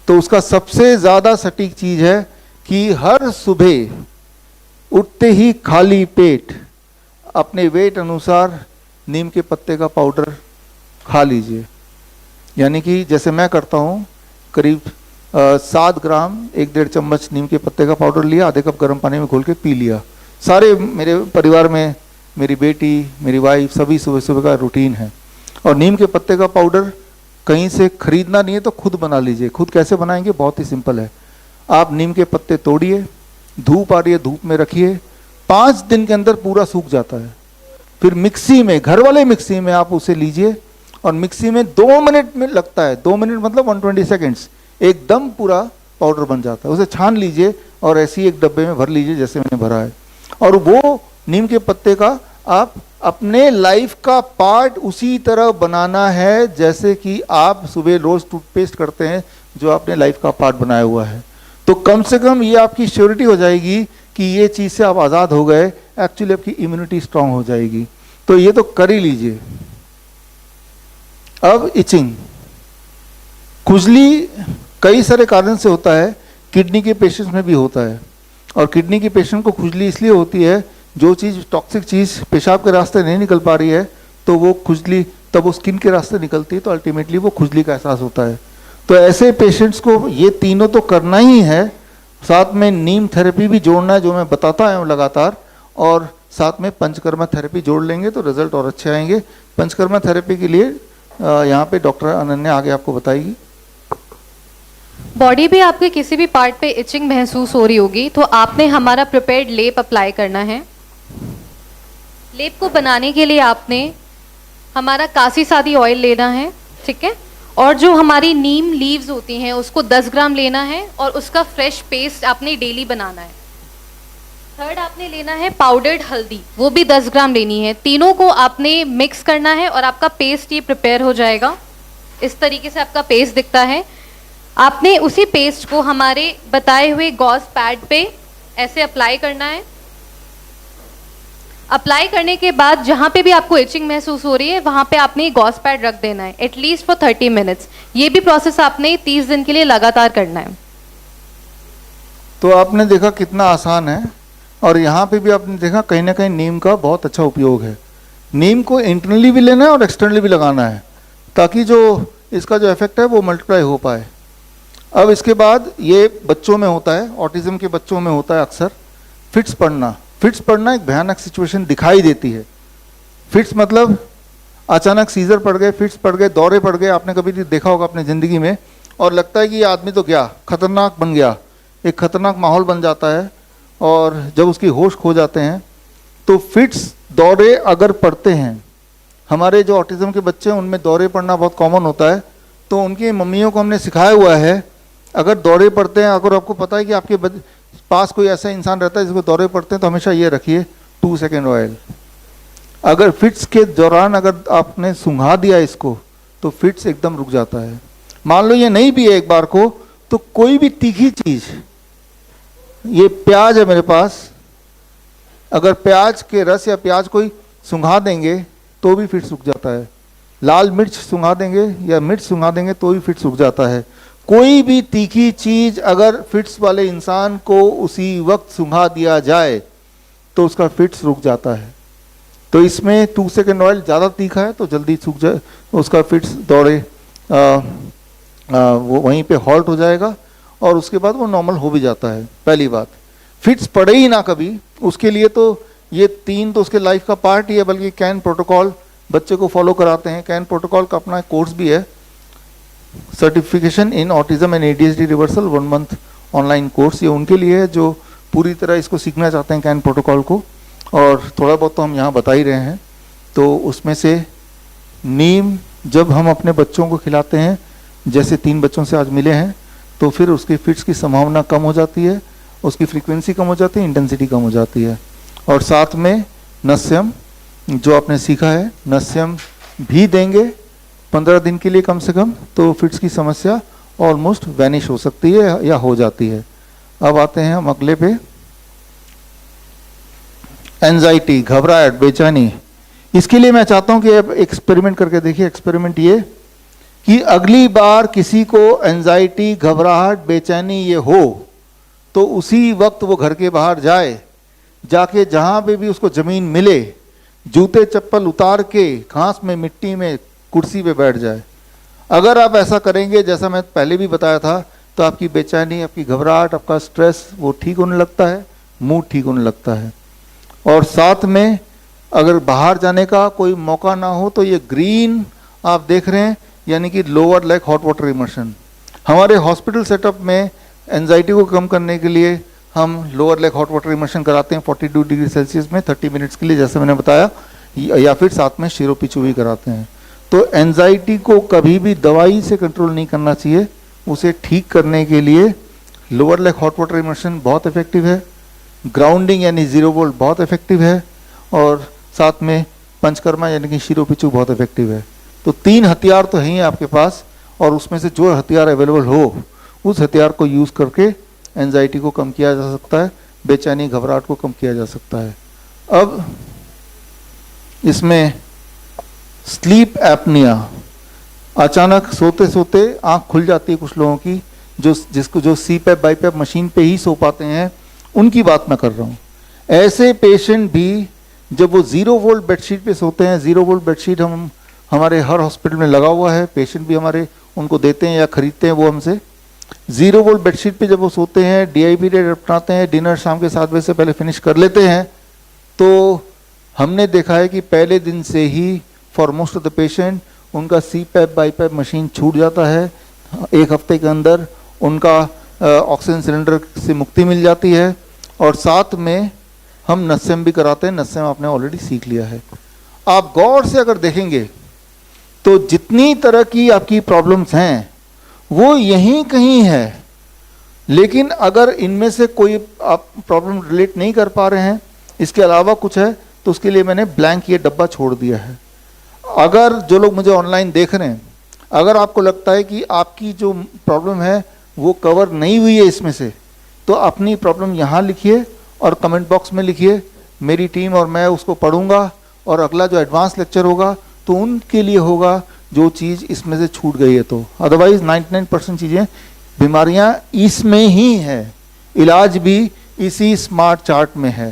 तो उसका सबसे ज़्यादा सटीक चीज़ है कि हर सुबह उठते ही खाली पेट अपने वेट अनुसार नीम के पत्ते का पाउडर खा लीजिए। यानी कि जैसे मैं करता हूँ, करीब 7 ग्राम 1-1.5 चम्मच नीम के पत्ते का पाउडर लिया, आधे कप गर्म पानी में घोल के पी लिया। सारे मेरे परिवार में मेरी बेटी, मेरी वाइफ, सभी सुबह सुबह का रूटीन है। और नीम के पत्ते का पाउडर कहीं से खरीदना नहीं है तो खुद बना लीजिए। खुद कैसे बनाएंगे? बहुत ही सिंपल है। आप नीम के पत्ते तोड़िए, धूप आ रही है धूप में रखिए, 5 दिन के अंदर पूरा सूख जाता है। फिर मिक्सी में, घर वाले मिक्सी में आप उसे लीजिए, और मिक्सी में 2 मिनट में लगता है, 2 मिनट मतलब 120 सेकेंड्स, एकदम पूरा पाउडर बन जाता है। उसे छान लीजिए और ऐसे ही एक डब्बे में भर लीजिए जैसे मैंने भरा है। और वो नीम के पत्ते का आप अपने लाइफ का पार्ट उसी तरह बनाना है जैसे कि आप सुबह रोज टूथपेस्ट करते हैं, जो आपने लाइफ का पार्ट बनाया हुआ है। तो कम से कम ये आपकी श्योरिटी हो जाएगी कि ये चीज़ से आप आज़ाद हो गए, एक्चुअली आपकी इम्यूनिटी स्ट्रांग हो जाएगी। तो ये तो कर ही लीजिए। अब इचिंग, खुजली कई सारे कारण से होता है, किडनी के पेशेंट्स में भी होता है। और किडनी के पेशेंट को खुजली इसलिए होती है, जो चीज़ टॉक्सिक चीज़ पेशाब के रास्ते नहीं निकल पा रही है, तो वो खुजली तब वो स्किन के रास्ते निकलती है, तो अल्टीमेटली वो खुजली का एहसास होता है। तो ऐसे पेशेंट्स को ये तीनों तो करना ही है, साथ में नीम थेरेपी भी जोड़ना है जो मैं बताता आया हूँ लगातार, और साथ में पंचकर्मा थेरेपी जोड़ लेंगे तो रिजल्ट और अच्छे आएंगे। पंचकर्मा थेरेपी के लिए यहाँ पे डॉक्टर अनन्या आगे आपको बताएगी। बॉडी पे आपके किसी भी पार्ट पे इचिंग महसूस हो रही होगी तो आपने हमारा प्रिपेयर्ड लेप अप्लाई करना है। लेप को बनाने के लिए आपने हमारा कासी सादी ऑयल लेना है, ठीक है, और जो हमारी नीम लीव्स होती हैं उसको 10 ग्राम लेना है, और उसका फ्रेश पेस्ट आपने डेली बनाना है। थर्ड आपने लेना है पाउडर्ड हल्दी, वो भी 10 ग्राम लेनी है। तीनों को आपने मिक्स करना है और आपका पेस्ट ये प्रिपेयर हो जाएगा। इस तरीके से आपका पेस्ट दिखता है। आपने उसी पेस्ट को हमारे बताए हुए गॉज पैड पे ऐसे अप्लाई करना है। अप्लाई करने के बाद जहाँ पे भी आपको इचिंग महसूस हो रही है वहाँ पे आपने गॉज पैड रख देना है एटलीस्ट फॉर 30 मिनट्स। ये भी प्रोसेस आपने 30 दिन के लिए लगातार करना है। तो आपने देखा कितना आसान है, और यहाँ पे भी आपने देखा कहीं ना कहीं नीम का बहुत अच्छा उपयोग है। नीम को इंटरनली भी लेना है और एक्सटर्नली भी लगाना है, ताकि जो इसका जो इफेक्ट है वो मल्टीप्लाई हो पाए। अब इसके बाद ये बच्चों में होता है, ऑटिज्म के बच्चों में होता है अक्सर फिट्स पड़ना। फिट्स पड़ना एक भयानक सिचुएशन दिखाई देती है। फिट्स मतलब अचानक सीजर पड़ गए, फिट्स पड़ गए, दौरे पड़ गए, आपने कभी देखा होगा अपने ज़िंदगी में, और लगता है कि ये आदमी तो क्या खतरनाक बन गया, एक खतरनाक माहौल बन जाता है। और जब उसकी होश खो जाते हैं तो फिट्स दौरे अगर पड़ते हैं, हमारे जो ऑटिज्म के बच्चे हैं उनमें दौरे पड़ना बहुत कॉमन होता है। तो उनकी मम्मियों को हमने सिखाया हुआ है, अगर दौरे पड़ते हैं, अगर आपको पता है कि आपके पास कोई ऐसा इंसान रहता है जिसको दौरे पड़ते हैं, तो हमेशा ये रखिए 2 सेकेंड ऑयल। अगर फिट्स के दौरान अगर आपने सूंघा दिया इसको तो फिट्स एकदम रुक जाता है। मान लो ये नहीं भी है एक बार को, तो कोई भी तीखी चीज़, ये प्याज है मेरे पास, अगर प्याज के रस या प्याज कोई सूंघा देंगे तो भी फिट्स रुक जाता है। लाल मिर्च सूंघा देंगे या मिर्च सूंघा देंगे तो भी फिट्स रुक जाता है। कोई भी तीखी चीज अगर फिट्स वाले इंसान को उसी वक्त सूंघा दिया जाए तो उसका फिट्स रुक जाता है। तो इसमें 2 सेकेंड ऑयल ज़्यादा तीखा है तो जल्दी सूख जाए, उसका फिट्स दौड़े वो वहीं पे हॉल्ट हो जाएगा और उसके बाद वो नॉर्मल हो भी जाता है। पहली बात, फिट्स पड़े ही ना कभी, उसके लिए तो ये 3 तो उसके लाइफ का पार्ट ही है, बल्कि कैन प्रोटोकॉल बच्चे को फॉलो कराते हैं। कैन प्रोटोकॉल का अपना कोर्स भी है, certification in autism and ADHD reversal 1 month online course. ये उनके लिए है जो पूरी तरह इसको सीखना चाहते हैं कैन प्रोटोकॉल को, और थोड़ा बहुत तो हम यहाँ बता ही रहे हैं। तो उसमें से नीम जब हम अपने बच्चों को खिलाते हैं, जैसे 3 बच्चों से आज मिले हैं, तो फिर उसकी फिट्स की संभावना कम हो जाती है, उसकी फ्रीक्वेंसी कम हो जाती है, इंटेंसिटी कम हो जाती है। और साथ में नस्यम जो आपने सीखा है, नस्यम भी देंगे 15 दिन के लिए कम से कम, तो फिट्स की समस्या ऑलमोस्ट वैनिश हो सकती है या हो जाती है। अब आते हैं हम अगले पे, एंजाइटी, घबराहट, बेचैनी। इसके लिए मैं चाहता हूं कि आप एक्सपेरिमेंट करके देखिए। एक्सपेरिमेंट ये कि अगली बार किसी को एंजाइटी, घबराहट, बेचैनी ये हो तो उसी वक्त वो घर के बाहर जाए, जाके जहां पे भी उसको जमीन मिले जूते चप्पल उतार के घास में, मिट्टी में, कुर्सी पे बैठ जाए। अगर आप ऐसा करेंगे जैसा मैं पहले भी बताया था, तो आपकी बेचैनी, आपकी घबराहट, आपका स्ट्रेस वो ठीक होने लगता है, मूड ठीक होने लगता है। और साथ में अगर बाहर जाने का कोई मौका ना हो तो ये ग्रीन आप देख रहे हैं, यानी कि lower leg hot water immersion. हमारे हॉस्पिटल सेटअप में एंजाइटी को कम करने के लिए हम lower leg hot water immersion कराते हैं 42 डिग्री सेल्सियस में 30 मिनट्स के लिए, जैसे मैंने बताया, या फिर साथ में शिरोपिचू भी कराते हैं। तो एंजाइटी को कभी भी दवाई से कंट्रोल नहीं करना चाहिए, उसे ठीक करने के लिए lower leg hot water immersion बहुत इफेक्टिव है, ग्राउंडिंग यानी 0 वोल्ट बहुत इफेक्टिव है, और साथ में पंचकर्मा यानी कि शिरोपिचू बहुत इफेक्टिव है। तो 3 हथियार तो हैं आपके पास, और उसमें से जो हथियार अवेलेबल हो उस हथियार को यूज़ करके एंजाइटी को कम किया जा सकता है, बेचैनी, घबराहट को कम किया जा सकता है। अब इसमें स्लीप एपनिया, अचानक सोते सोते आंख खुल जाती है कुछ लोगों की, जो CPAP BiPAP मशीन पे ही सो पाते हैं, उनकी बात मैं कर रहा हूँ। ऐसे पेशेंट भी जब वो 0 वोल्ट बेडशीट पे सोते हैं, 0 वोल्ट बेडशीट हम हमारे हर हॉस्पिटल में लगा हुआ है, पेशेंट भी हमारे उनको देते हैं या खरीदते हैं वो हमसे। 0 वोल्ट बेडशीट पे जब वो सोते हैं, DIP डेट अपनाते हैं, डिनर शाम के 7 बजे से पहले फिनिश कर लेते हैं, तो हमने देखा है कि पहले दिन से ही for most of the patient उनका CPAP BiPAP मशीन छूट जाता है। 1 हफ्ते के अंदर उनका ऑक्सीजन सिलेंडर से मुक्ति मिल जाती है, और साथ में हम नस्यम भी कराते हैं। नस्यम आपने ऑलरेडी सीख लिया है। आप गौर से अगर देखेंगे तो जितनी तरह की आपकी प्रॉब्लम्स हैं वो यहीं कहीं है, लेकिन अगर इनमें से कोई आप प्रॉब्लम रिलेट नहीं कर पा रहे हैं, इसके अलावा कुछ है, तो उसके लिए मैंने ब्लैंक ये डब्बा छोड़ दिया है। अगर जो लोग मुझे ऑनलाइन देख रहे हैं, अगर आपको लगता है कि आपकी जो प्रॉब्लम है वो कवर नहीं हुई है इसमें से, तो अपनी प्रॉब्लम यहाँ लिखिए और कमेंट बॉक्स में लिखिए, मेरी टीम और मैं उसको पढ़ूंगा, और अगला जो एडवांस लेक्चर होगा तो उनके लिए होगा जो चीज़ इसमें से छूट गई है। तो अदरवाइज 99% चीज़ें, बीमारियां इसमें ही हैं, इलाज भी इसी स्मार्ट चार्ट में है।